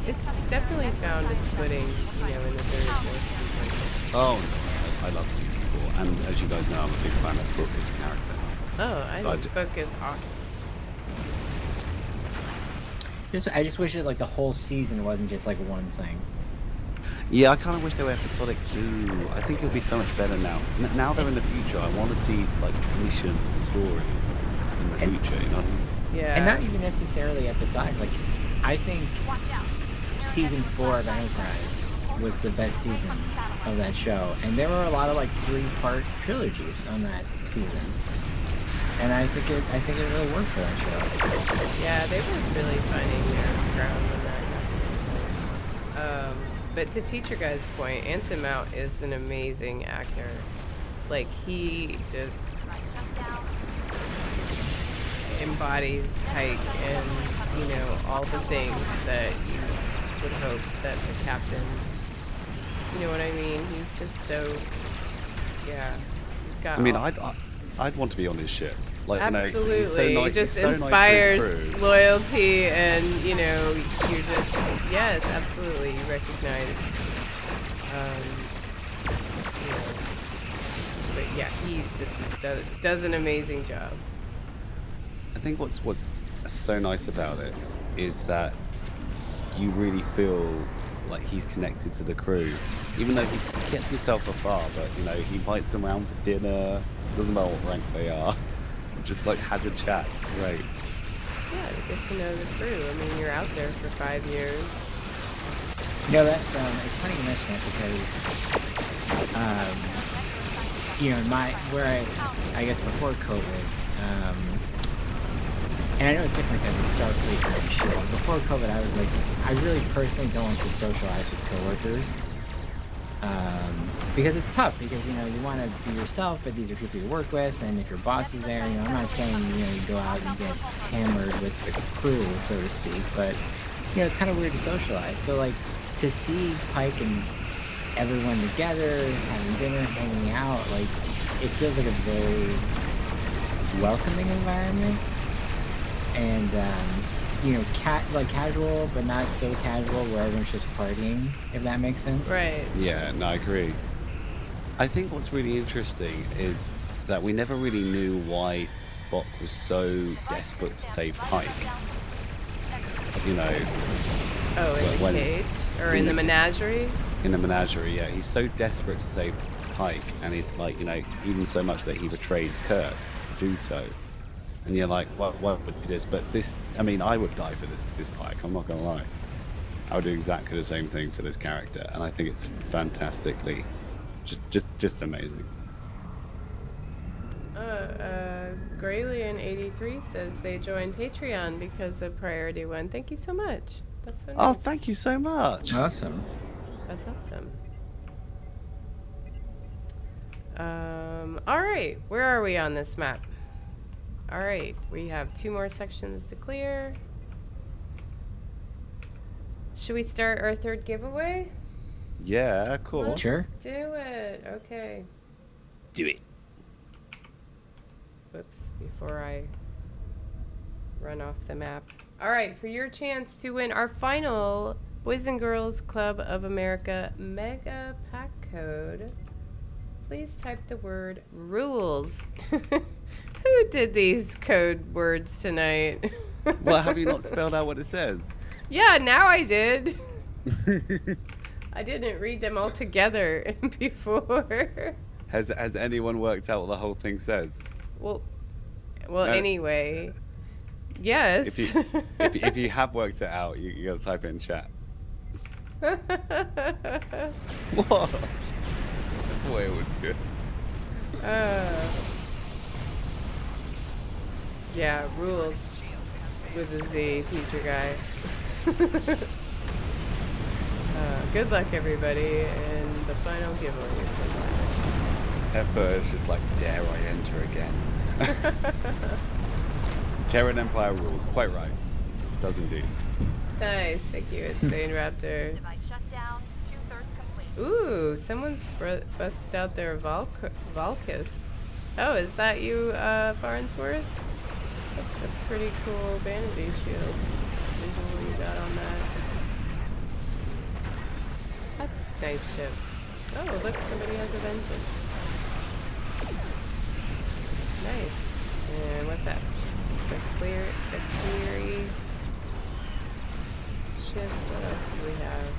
it's definitely found its footing, you know, in the third and fourth season. Oh, no, I love season 4, and as you guys know, I'm a big fan of Brooke as a character. Oh, I So I think the book is awesome. I just wish that like the whole season wasn't just like one thing. Yeah, I kind of wish they were episodic too. I think it'll be so much better now. Now they're in the future. I want to see like missions and stories in the And- future. You know? Yeah. And not even necessarily episodic. Like, I think Watch out. season 4 of Enterprise was the best season of that show, and there were a lot of like 3-part trilogies on that season. And I think it really worked for that show. Yeah, they were really finding their grounds on that. But to Teacher Guy's point, Anson Mount is an amazing actor. Like, he just embodies Pike and, you know, all the things that you would hope that the captain, you know what I mean? He's just so, yeah, he's got I mean, all- I'd want to be on his ship. Like, absolutely, you know, he's so nice, it just he's so nice to his inspires crew. loyalty, and you know, you're just yes, absolutely, you recognize, you know, but yeah, he just does an amazing job. I think what's so nice about it is that you really feel like he's connected to the crew, even though he gets himself afar. But you know, he invites them around for dinner. Doesn't matter what rank they are. Just like has a chat. It's great. Yeah, to get to know the crew. I mean, you're out there for 5 years. You know, that's it's funny you mention it because you know, I guess before COVID, and I know it's different because it's Starfleet and shit. Before COVID, I was like, I really personally don't want to socialize with coworkers. Because it's tough, because, you know, you want to be yourself, but these are people you work with, and if your boss is there, you know, I'm not saying, you know, you go out and get hammered with the crew, so to speak, but, you know, it's kind of weird to socialize. So, like, to see Pike and everyone together, having dinner, hanging out, like, it feels like a very welcoming environment. And, you know, casual, but not so casual where everyone's just partying, if that makes sense. Right. Yeah, no, I agree. I think what's really interesting is that we never really knew why Spock was so desperate to save Pike. You know, Oh, in the cage? Or in the menagerie? in the menagerie, yeah, he's so desperate to save Pike, and he's like, you know, even so much that he betrays Kirk to do so. And you're like, why would you do this? But this, I mean, I would die for this Pike, I'm not gonna lie. I would do exactly the same thing for this character, and I think it's fantastically, just amazing. Graylian83 says they joined Patreon because of Priority 1. Thank you so much. That's so nice. Oh, thank you so much. Awesome. That's awesome. All right, where are we on this map? All right, we have 2 more sections to clear. Should we start our 3rd giveaway? Yeah, cool. Sure. Do it. Okay. Do it. Whoops, before I run off the map. All right, for your chance to win our final Boys and Girls Club of America Mega Pack Code, please type the word rules. Who did these code words tonight? Well, have you not spelled out what it says? Yeah, now I did. I didn't read them all together before. Has anyone worked out what the whole thing says? Well, No. anyway, yes. If you have worked it out, you gotta type it in chat. What? Boy, it was good. Yeah, rules with a Z, teacher guy. Good luck, everybody, and the final giveaway. Effa is just like, dare I enter again? Terran Empire rules. Quite right. Does indeed. Nice, thank you. It's Zane Raptor. Device shut down. 2/3 complete. Ooh, someone's busted out their Valkus. Oh, is that you, Farnsworth? That's a pretty cool vanity shield visual you got on that. That's a nice ship. Oh, look, somebody has a vengeance. Nice. And what's that? The Cleary ship. What else do we have?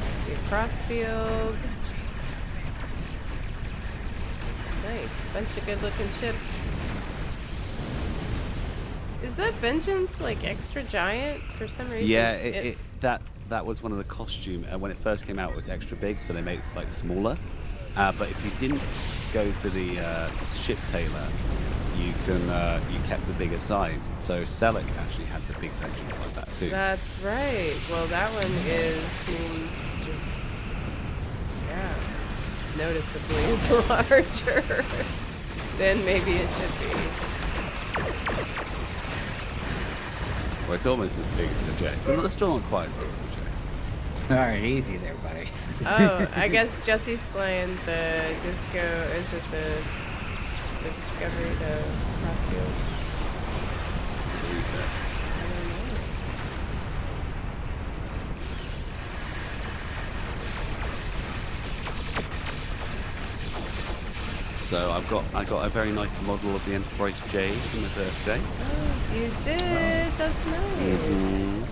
I see a crossfield. Nice. Bunch of good looking ships. Is that Vengeance like extra giant for some reason? Yeah, that was one of the costume. When it first came out, it was extra big, so they made it slightly smaller. But if you didn't go to the ship tailor, you kept the bigger size. So Selleck actually has a big Vengeance like that too. That's right. Well, that one seems just, yeah, noticeably larger than maybe it should be. Well, it's almost as big as the J, but it's still not quite as big as the J. All right, easy there, buddy. Oh, I guess Jesse's flying the Disco. Is it the Discovery, the Crossfield? I don't know. So I got a very nice model of the Enterprise J for my birthday. Oh, you did. That's nice. Mhm.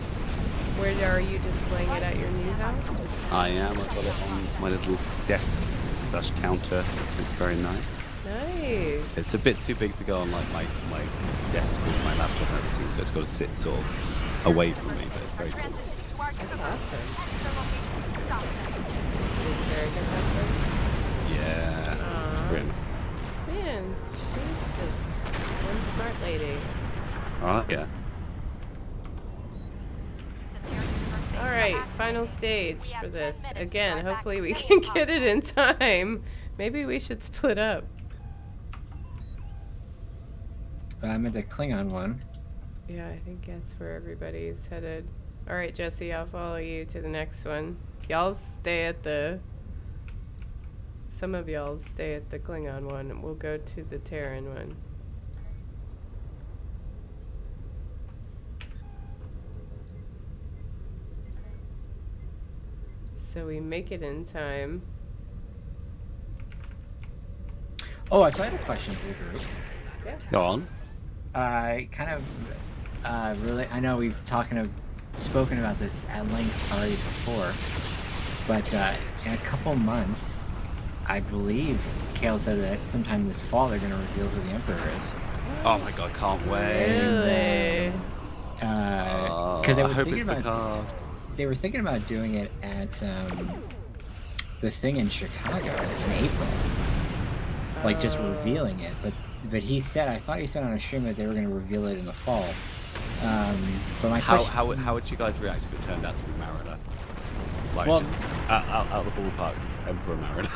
Where are you displaying it at your new house? I am. I've got it on my little desk / counter. It's very nice. Nice. It's a bit too big to go on like my desk with my laptop and everything, so it's got to sit sort of away from me. But it's very cool. That's awesome. Did Sarah get that fun? Yeah, it's Aw. brilliant. Man, she's just one smart lady. Yeah. All right, final stage for this. Again, hopefully we can get it in time. Maybe we should split up. I'm at the Klingon one. Yeah, I think that's where everybody's headed. All right, Jesse, I'll follow you to the next one. Y'all stay at the... Some of y'all stay at the Klingon one, and we'll go to the Terran one. So we make it in time. Oh, so I have a question for the group. Go on. Kind of, really, I know we've spoken about this at length already before, but in a couple months, I believe Kale said that sometime this fall they're going to reveal who the Emperor is. Oh my god, can't wait. Really? Because they I were hope thinking it's about Picard. they were thinking about doing it at the thing in Chicago in April, like just revealing it. But he said, I thought he said on a stream that they were going to reveal it in the fall. But my question, How would you guys react if it turned out to be Mariner? Like Well- just out the ballpark, just Emperor Mariner.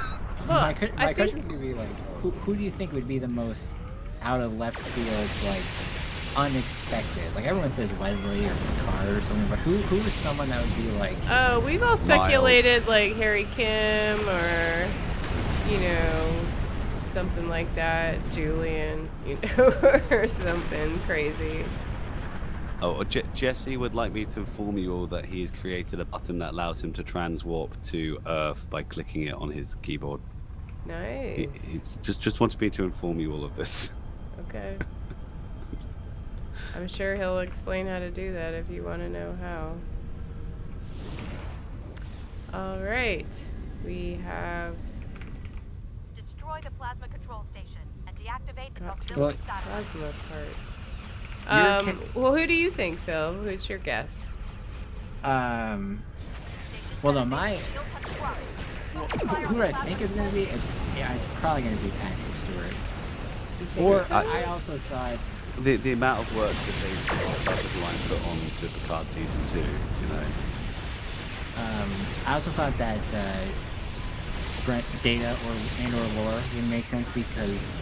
Well, my I question think... was going to be like, who do you think would be the most out of left field, like unexpected? Like everyone says Wesley or Picard or something, but who is someone that would be like? Oh, we've all speculated like Harry Kim or, you know, something like that, Julian, you know, or something crazy. Oh, Jesse would like me to inform you all that he's created a button that allows him to transwarp to Earth by clicking it on his keyboard. Nice. He just wanted me to inform you all of this. Okay. I'm sure he'll explain how to do that if you want to know how. All right. We have Destroy the plasma control station and deactivate its got auxiliary two satellite. plasma parts. You're Well, who do you think, Phil? Who's your guess? Well, no, my who I think is going to be, it's probably going to be Patrick Stewart. You think Or so? I also thought, The amount of work that they line put on to Picard season 2, you know. I also thought that Brent Data or Lore would make sense because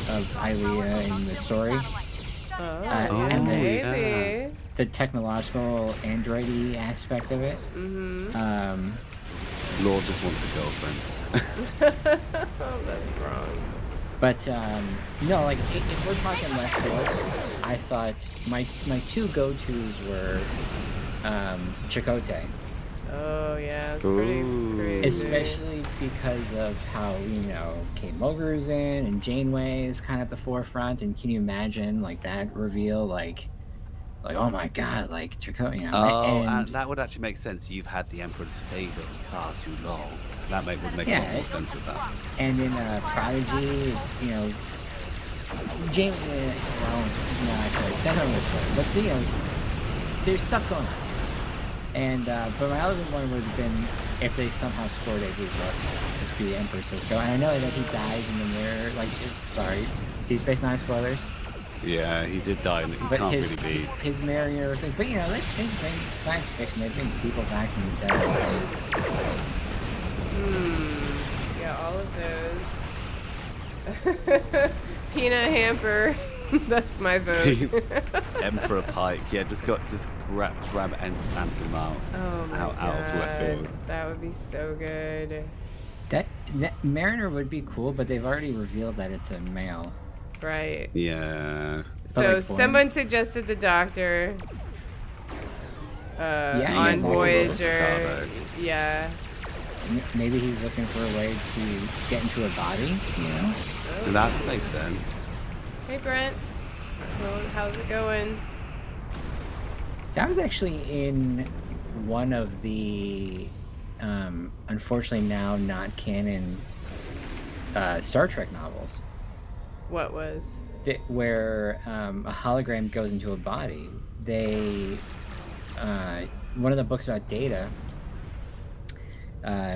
of Ilea in the story. And Maybe. the technological android-y aspect of it. Mm-hmm. Lord just wants a girlfriend. Oh, that's wrong. But no, like if we're talking left field, I thought my two go-tos were Chakotay, Oh, yeah, it's pretty Ooh. crazy. especially because of how Kate Mulgrew in and Janeway is kind of at the forefront. And can you imagine like that reveal, like oh my god, like Chakotay, Oh, and and that would actually make sense. You've had the Emperor's favor far too long. That would make a lot more sense with that. And in Prodigy, Janeway, well, that's not really true, but there's stuff going on. And but my other one would have been if they somehow scored a blue book to be Emperor Cisco. And I know that he dies in the mirror. Like, sorry, Deep Space Nine spoilers. Yeah, he did die, and he But can't his really be. his mirror was like, but they bring science fiction. They bring people back from the dead. Yeah, all of those. Peanut hamper. That's my vote. Emperor Pike. Yeah, just grab Ansem out. Oh my out of left god. field. That would be so good. That Mariner would be cool, but they've already revealed that it's a male. Right. Yeah. So like, boy. someone suggested the Doctor Yeah, on yeah, Voyager. Ricardo. Yeah. Maybe he's looking for a way to get into a body, you know? And that makes sense. Hey, Brent. Well, how's it going? That was actually in one of the, unfortunately now not canon, Star Trek novels. What was? Where a hologram goes into a body. One of the books about Data,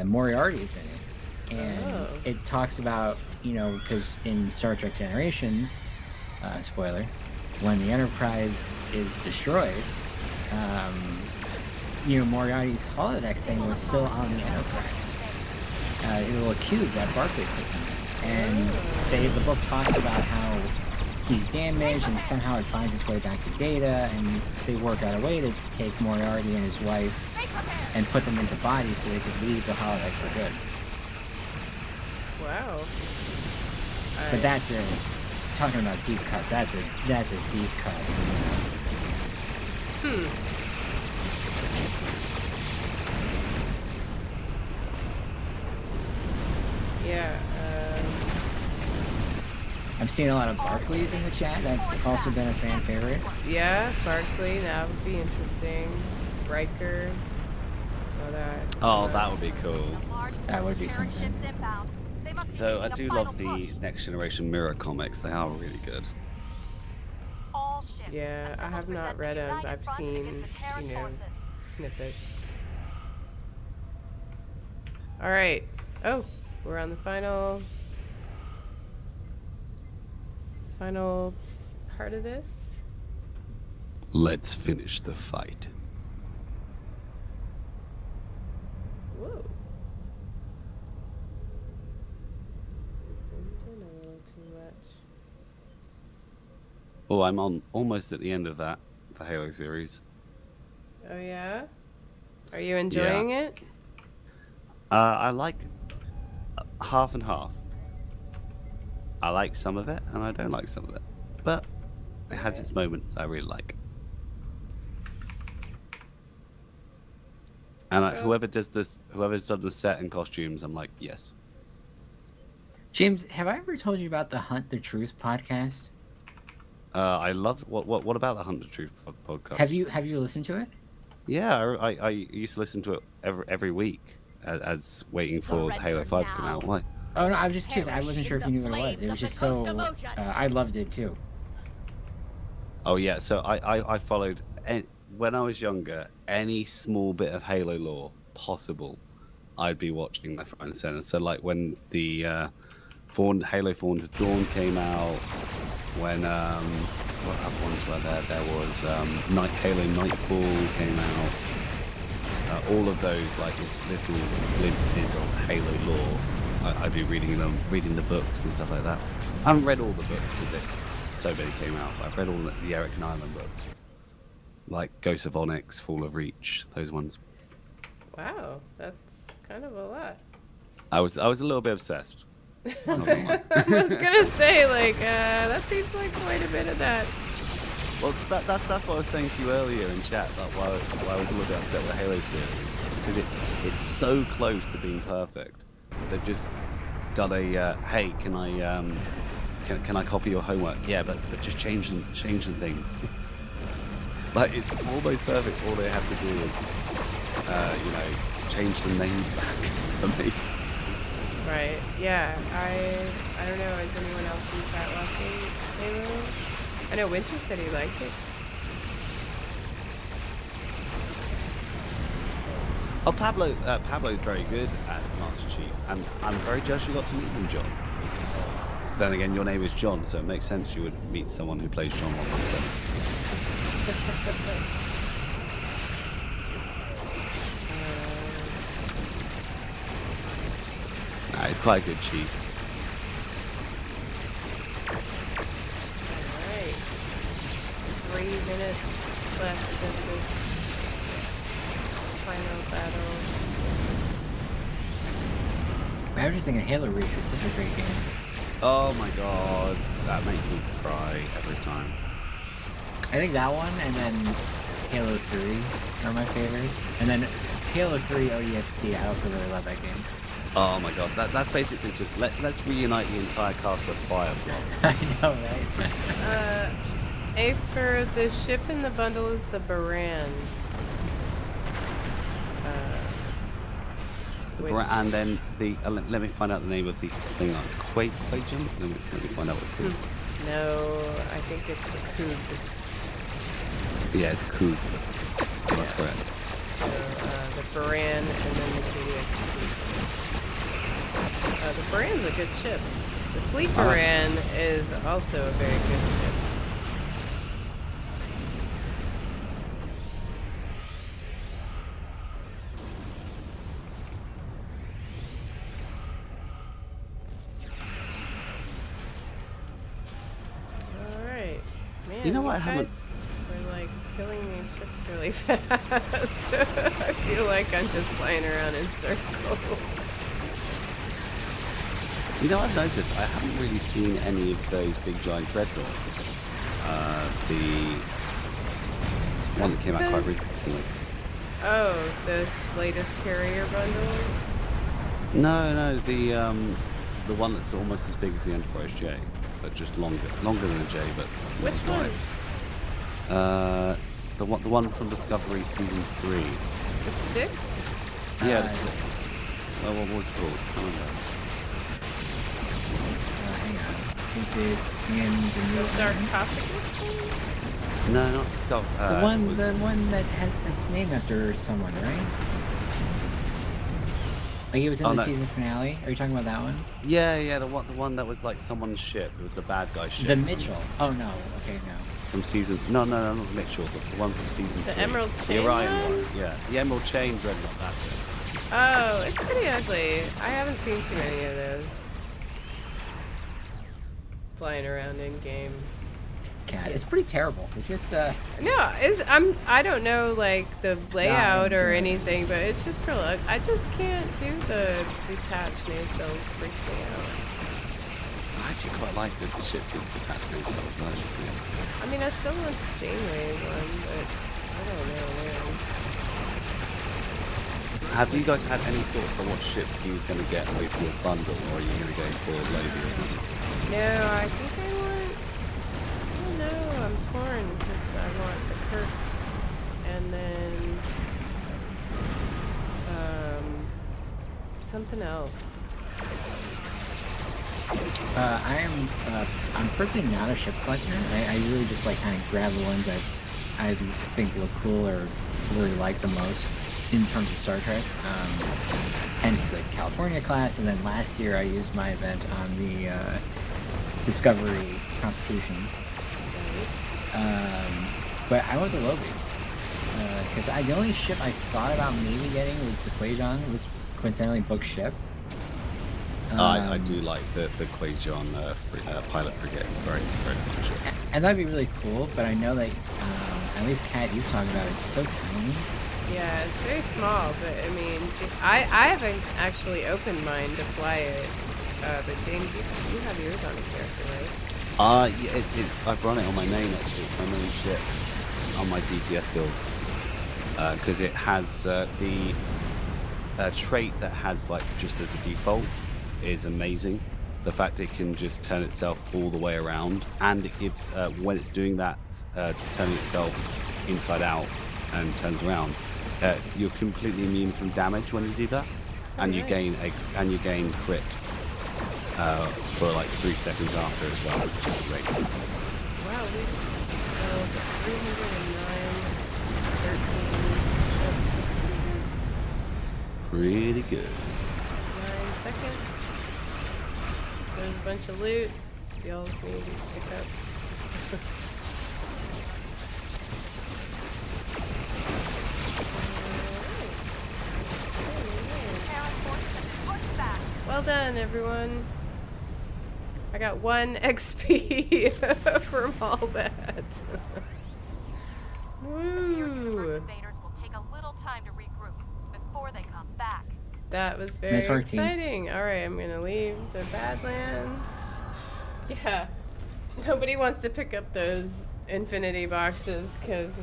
Moriarty's in it, and it talks about, you know, because in Star Trek Generations, spoiler, when the Enterprise is destroyed, you know, Moriarty's holodeck thing was still on the Enterprise. A little cube that Barclay puts in it, and the book talks about how he's damaged and somehow it finds its way back to Data, and they work out a way to take Moriarty and his wife and put them into bodies so they could leave the holodeck for good. Wow. But that's it. Talking about deep cuts, that's a deep cut. Yeah. I'm seeing a lot of Barclays in the chat. That's also been a fan favorite. Yeah, Barkley. That would be interesting. Riker. So that. Oh, that would be cool. That would be something. Though I do love the Next Generation Mirror comics. They are really good. Yeah, I have not read them. I've seen, you know, snippets. All right. Oh, we're on the final part of this. Let's finish the fight. Whoa. Zoomed in a little too much. Oh, I'm on almost at the end of the Halo series. Oh yeah? Are you enjoying it? I like half and half. I like some of it, and I don't like some of it. But it has its moments I really like. And whoever's done the set and costumes, I'm like, yes. James, have I ever told you about the Hunt the Truth podcast? I love what about the Hunt the Truth podcast? Have you listened to it? Yeah, I used to listen to it every week as waiting for Halo 5 to come out. Why? Oh no, I was just curious. I wasn't sure if you knew what it was. It was just so. I loved it too. Oh yeah, so I followed when I was younger any small bit of Halo lore possible. I'd be watching left, right, and center. So like when the Halo 4 to Dawn came out, when what other ones were there? There was Halo Nightfall came out. All of those like little glimpses of Halo lore. I'd be reading the books and stuff like that. I haven't read all the books because so many came out. But I've read all the Eric and Island books, like Ghost of Onyx, Fall of Reach, those ones. Wow, that's kind of a lot. I was a little bit obsessed. I was gonna say, like, that seems like quite a bit of that. Well, that's what I was saying to you earlier in chat. That why I was a little bit upset with the Halo series, because it's so close to being perfect. They've just done a hey, can I copy your homework? Yeah, but just change some things. Like it's almost perfect. All they have to do is change some names back for me. Right. Yeah. I don't know. Is anyone else in chat watching Halo? I know Winter said he liked it. Oh, Pablo's very good as Master Chief, and I'm very jealous you got to meet him, John. Then again, your name is John, so it makes sense you would meet someone who plays John 117. Nah, he's quite a good chief. Alright. 3 minutes left of this final battle. I was just thinking Halo Reach was such a great game. Oh my god, that makes me cry every time. I think that one and then Halo 3 are my favorites. And then Halo 3 ODST. I also really love that game. Oh my god, that's basically just let's reunite the entire cast of Firefly. I know, right? A for the ship in the bundle is the Baran. And then let me find out the name of the thing. That's Quajon. Let me find out what it's called. No, I think it's the Coog. Yeah, it's Coog. That's correct. So the Baran and then the KDX. The Baran's a good ship. The Fleet Baran is also a very good ship. Alright. Man, You know what I haven't- We're like killing these ships really fast. I feel like I'm just flying around in circles. You know, I've noticed I haven't really seen any of those big giant dreadnoughts. The one that came out quite recently. Oh, this latest carrier bundle? No, the one that's almost as big as the Enterprise J, but just longer than a J, but Which not one? wide. The one from Discovery season 3. The stick? Yeah. What was it called? I don't remember. Hang on. Is it in the The new sarcophagus one? No, not Discovery. the one that's named after someone, right? Like it was in the no. season finale. Are you talking about that one? Yeah, the one that was like someone's ship. It was the bad guy ship. The Mitchell. Oh no. Okay, no. From season. No, not Mitchell. The one from season 3. The Emerald Chain The Orion one? one. Yeah, the Emerald Chain dreadnought. That's it. Oh, it's pretty ugly. I haven't seen too many of those. Flying around in game. Cat. It's pretty terrible. It's just No, I don't know like the layout or anything, but it's just pretty ugly. I just can't do the detached nacelles. Freaks me out. I actually quite like the ships with detached nacelles. That's just me. I mean, I still want the Janeway one, but I don't know where. Have you guys had any thoughts on what ship you're going to get with your bundle, or are you going to go for Lobie or something? No, I think I want. I don't know. I'm torn because I want the Kirk, and then something else. I'm personally not a ship collector. I really just like kind of grab the ones that I think look cool or really like the most in terms of Star Trek. Hence the California class, and then last year I used my event on the Discovery Constitution. But I went to Lobie because the only ship I thought about maybe getting was the Quajon. It was coincidentally booked ship. I do like the Quajon pilot frigate. It's very, very fun ship. And that'd be really cool, but I know that, at least Kat, you've talked about it, it's so tiny. Yeah, it's very small, but I mean, I haven't actually opened mine to fly it. But James, you have yours on a character, right? Yeah, I've run it on my main actually. It's my main ship on my DPS build because it has the trait that has like just as a default is amazing. The fact it can just turn itself all the way around, and it gives when it's doing that, turning itself inside out and turns around, you're completely immune from damage when you do that, and you gain crit for like 3 seconds after as well, which is great. Wow, we 309, 13 ships. That's pretty good. Pretty good. 9 seconds. There's a bunch of loot. Y'all need to pick up. Well done, everyone. I got 1 XP from all that. Universe Woo! invaders will take a little time to regroup before they come back. That was very Nice work, team. exciting. Alright, I'm gonna leave the Badlands. Yeah. Nobody wants to pick up those infinity boxes because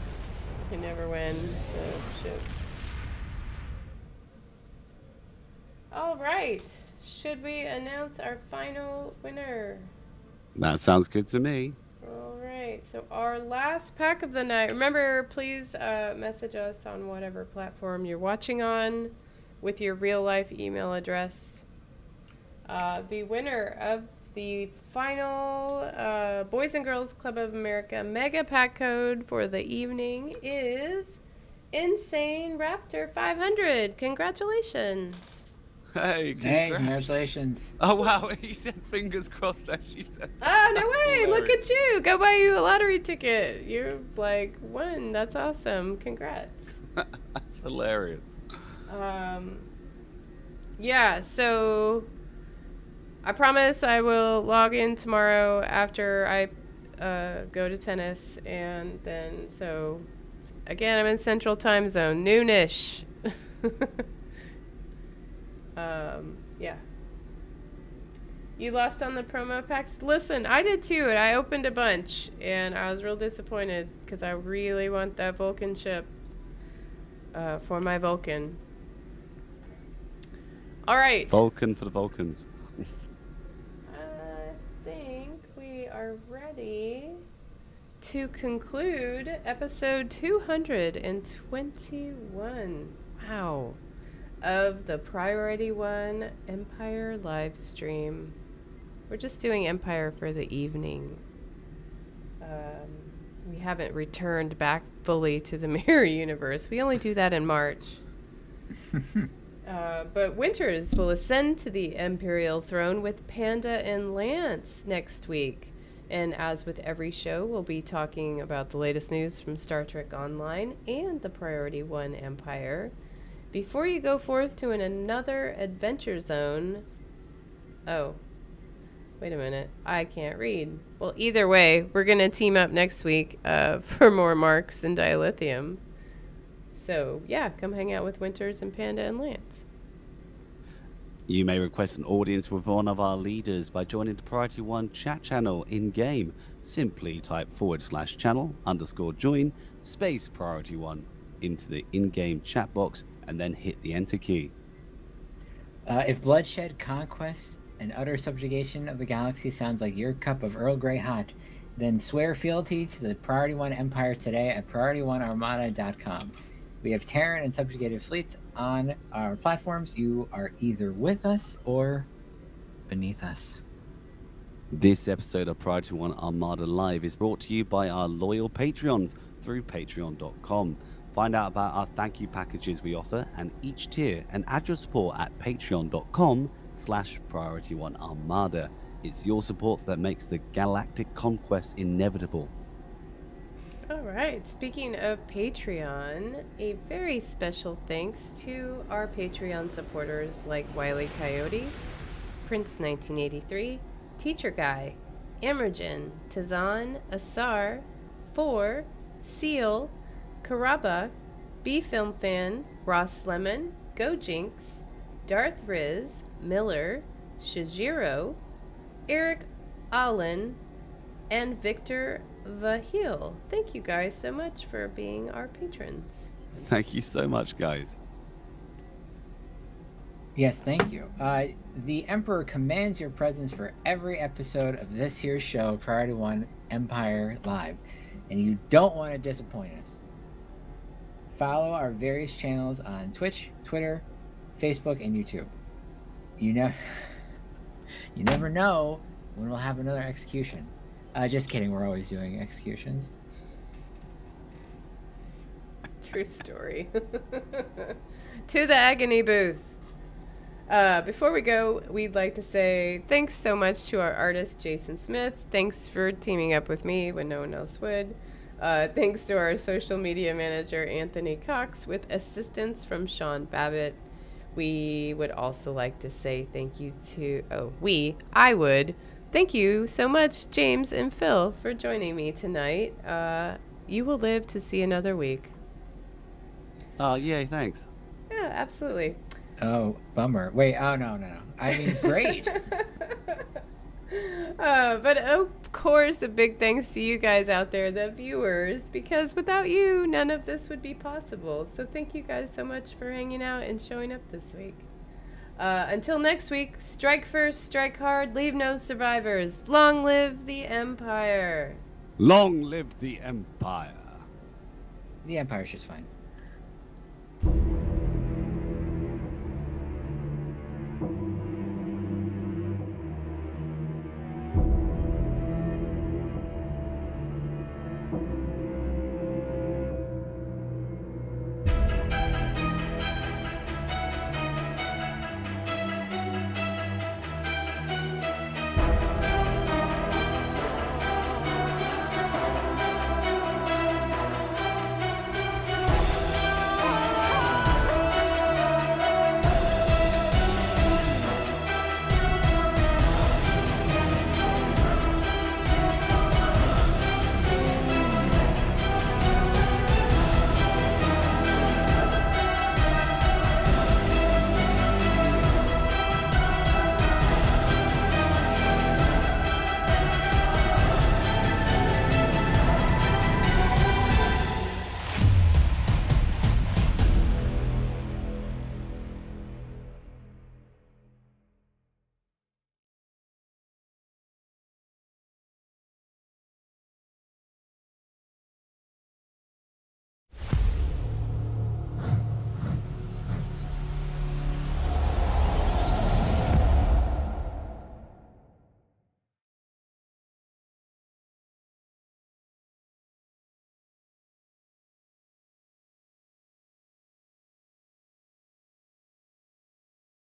you never win the ship. All right. Should we announce our final winner? That sounds good to me. All right. So our last pack of the night. Remember, please message us on whatever platform you're watching on with your real life email address. The winner of the final Boys and Girls Club of America Mega Pack code for the evening is Insane Raptor 500. Congratulations. Hey, Hey, congrats. congratulations. Oh, wow. He said fingers crossed as she said. Oh, no That's way. Look hilarious. at you. Go buy you a lottery ticket. You like won. That's awesome. Congrats. That's hilarious. Yeah, so I promise I will log in tomorrow after I go to tennis. And then, so again, I'm in Central Time Zone, noonish. Yeah. You lost on the promo packs? Listen, I did too, and I opened a bunch, and I was real disappointed because I really want that Vulcan ship for my Vulcan. All right. Vulcan for the Vulcans. I think we are ready to conclude episode 221. Wow. Of the Priority One Empire live stream. We're just doing Empire for the evening. We haven't returned back fully to the Mirror Universe. We only do that in March. But Winters will ascend to the Imperial throne with Panda and Lance next week. And as with every show, we'll be talking about the latest news from Star Trek Online and the Priority One Empire. Before you go forth to another adventure zone... Oh. Wait a minute. I can't read. Well, either way, we're going to team up next week for more Marks and Dilithium. So, yeah, come hang out with Winters and Panda and Lance. You may request an audience with one of our leaders by joining the Priority One chat channel in-game. Simply type /channel_join space Priority One into the in-game chat box and then hit the enter key. If bloodshed, conquest, and utter subjugation of the galaxy sounds like your cup of Earl Grey hot, then swear fealty to the Priority One Empire today at PriorityOneArmada.com. We have Terran and subjugated fleets on our platforms. You are either with us or beneath us. This episode of Priority One Armada Live is brought to you by our loyal Patreons through patreon.com. Find out about our thank you packages we offer and each tier and add your support at patreon.com/Priority One Armada. It's your support that makes the galactic conquest inevitable. All right. Speaking of Patreon, a very special thanks to our Patreon supporters like Wile Coyote, Prince 1983, Teacher Guy, Emergen, Tazan, Asar, 4, Seal, Karaba, B-Film Fan, Ross Lemon, Go Jinx, Darth Riz, Miller, Shijiro, Eric Allen, and Victor Vahil. Thank you guys so much for being our patrons. Thank you so much, guys. Yes, thank you. The Emperor commands your presence for every episode of this here show, Priority One Empire Live, and you don't want to disappoint us. Follow our various channels on Twitch, Twitter, Facebook, and YouTube. You never know when we'll have another execution. Just kidding, we're always doing executions. True story. To the agony booth. Before we go, we'd like to say thanks so much to our artist, Jason Smith. Thanks for teaming up with me when no one else would. Thanks to our social media manager, Anthony Cox, with assistance from Sean Babbitt. We would also like to say thank you to, I would. Thank you so much, James and Phil, for joining me tonight. You will live to see another week. Oh, yay, thanks. Yeah, absolutely. Oh, bummer. Wait, oh, no. I mean, great. But of course, a big thanks to you guys out there, the viewers, because without you, none of this would be possible. So thank you guys so much for hanging out and showing up this week. Until next week, strike first, strike hard, leave no survivors. Long live the Empire. Long live the Empire. The Empire's just fine.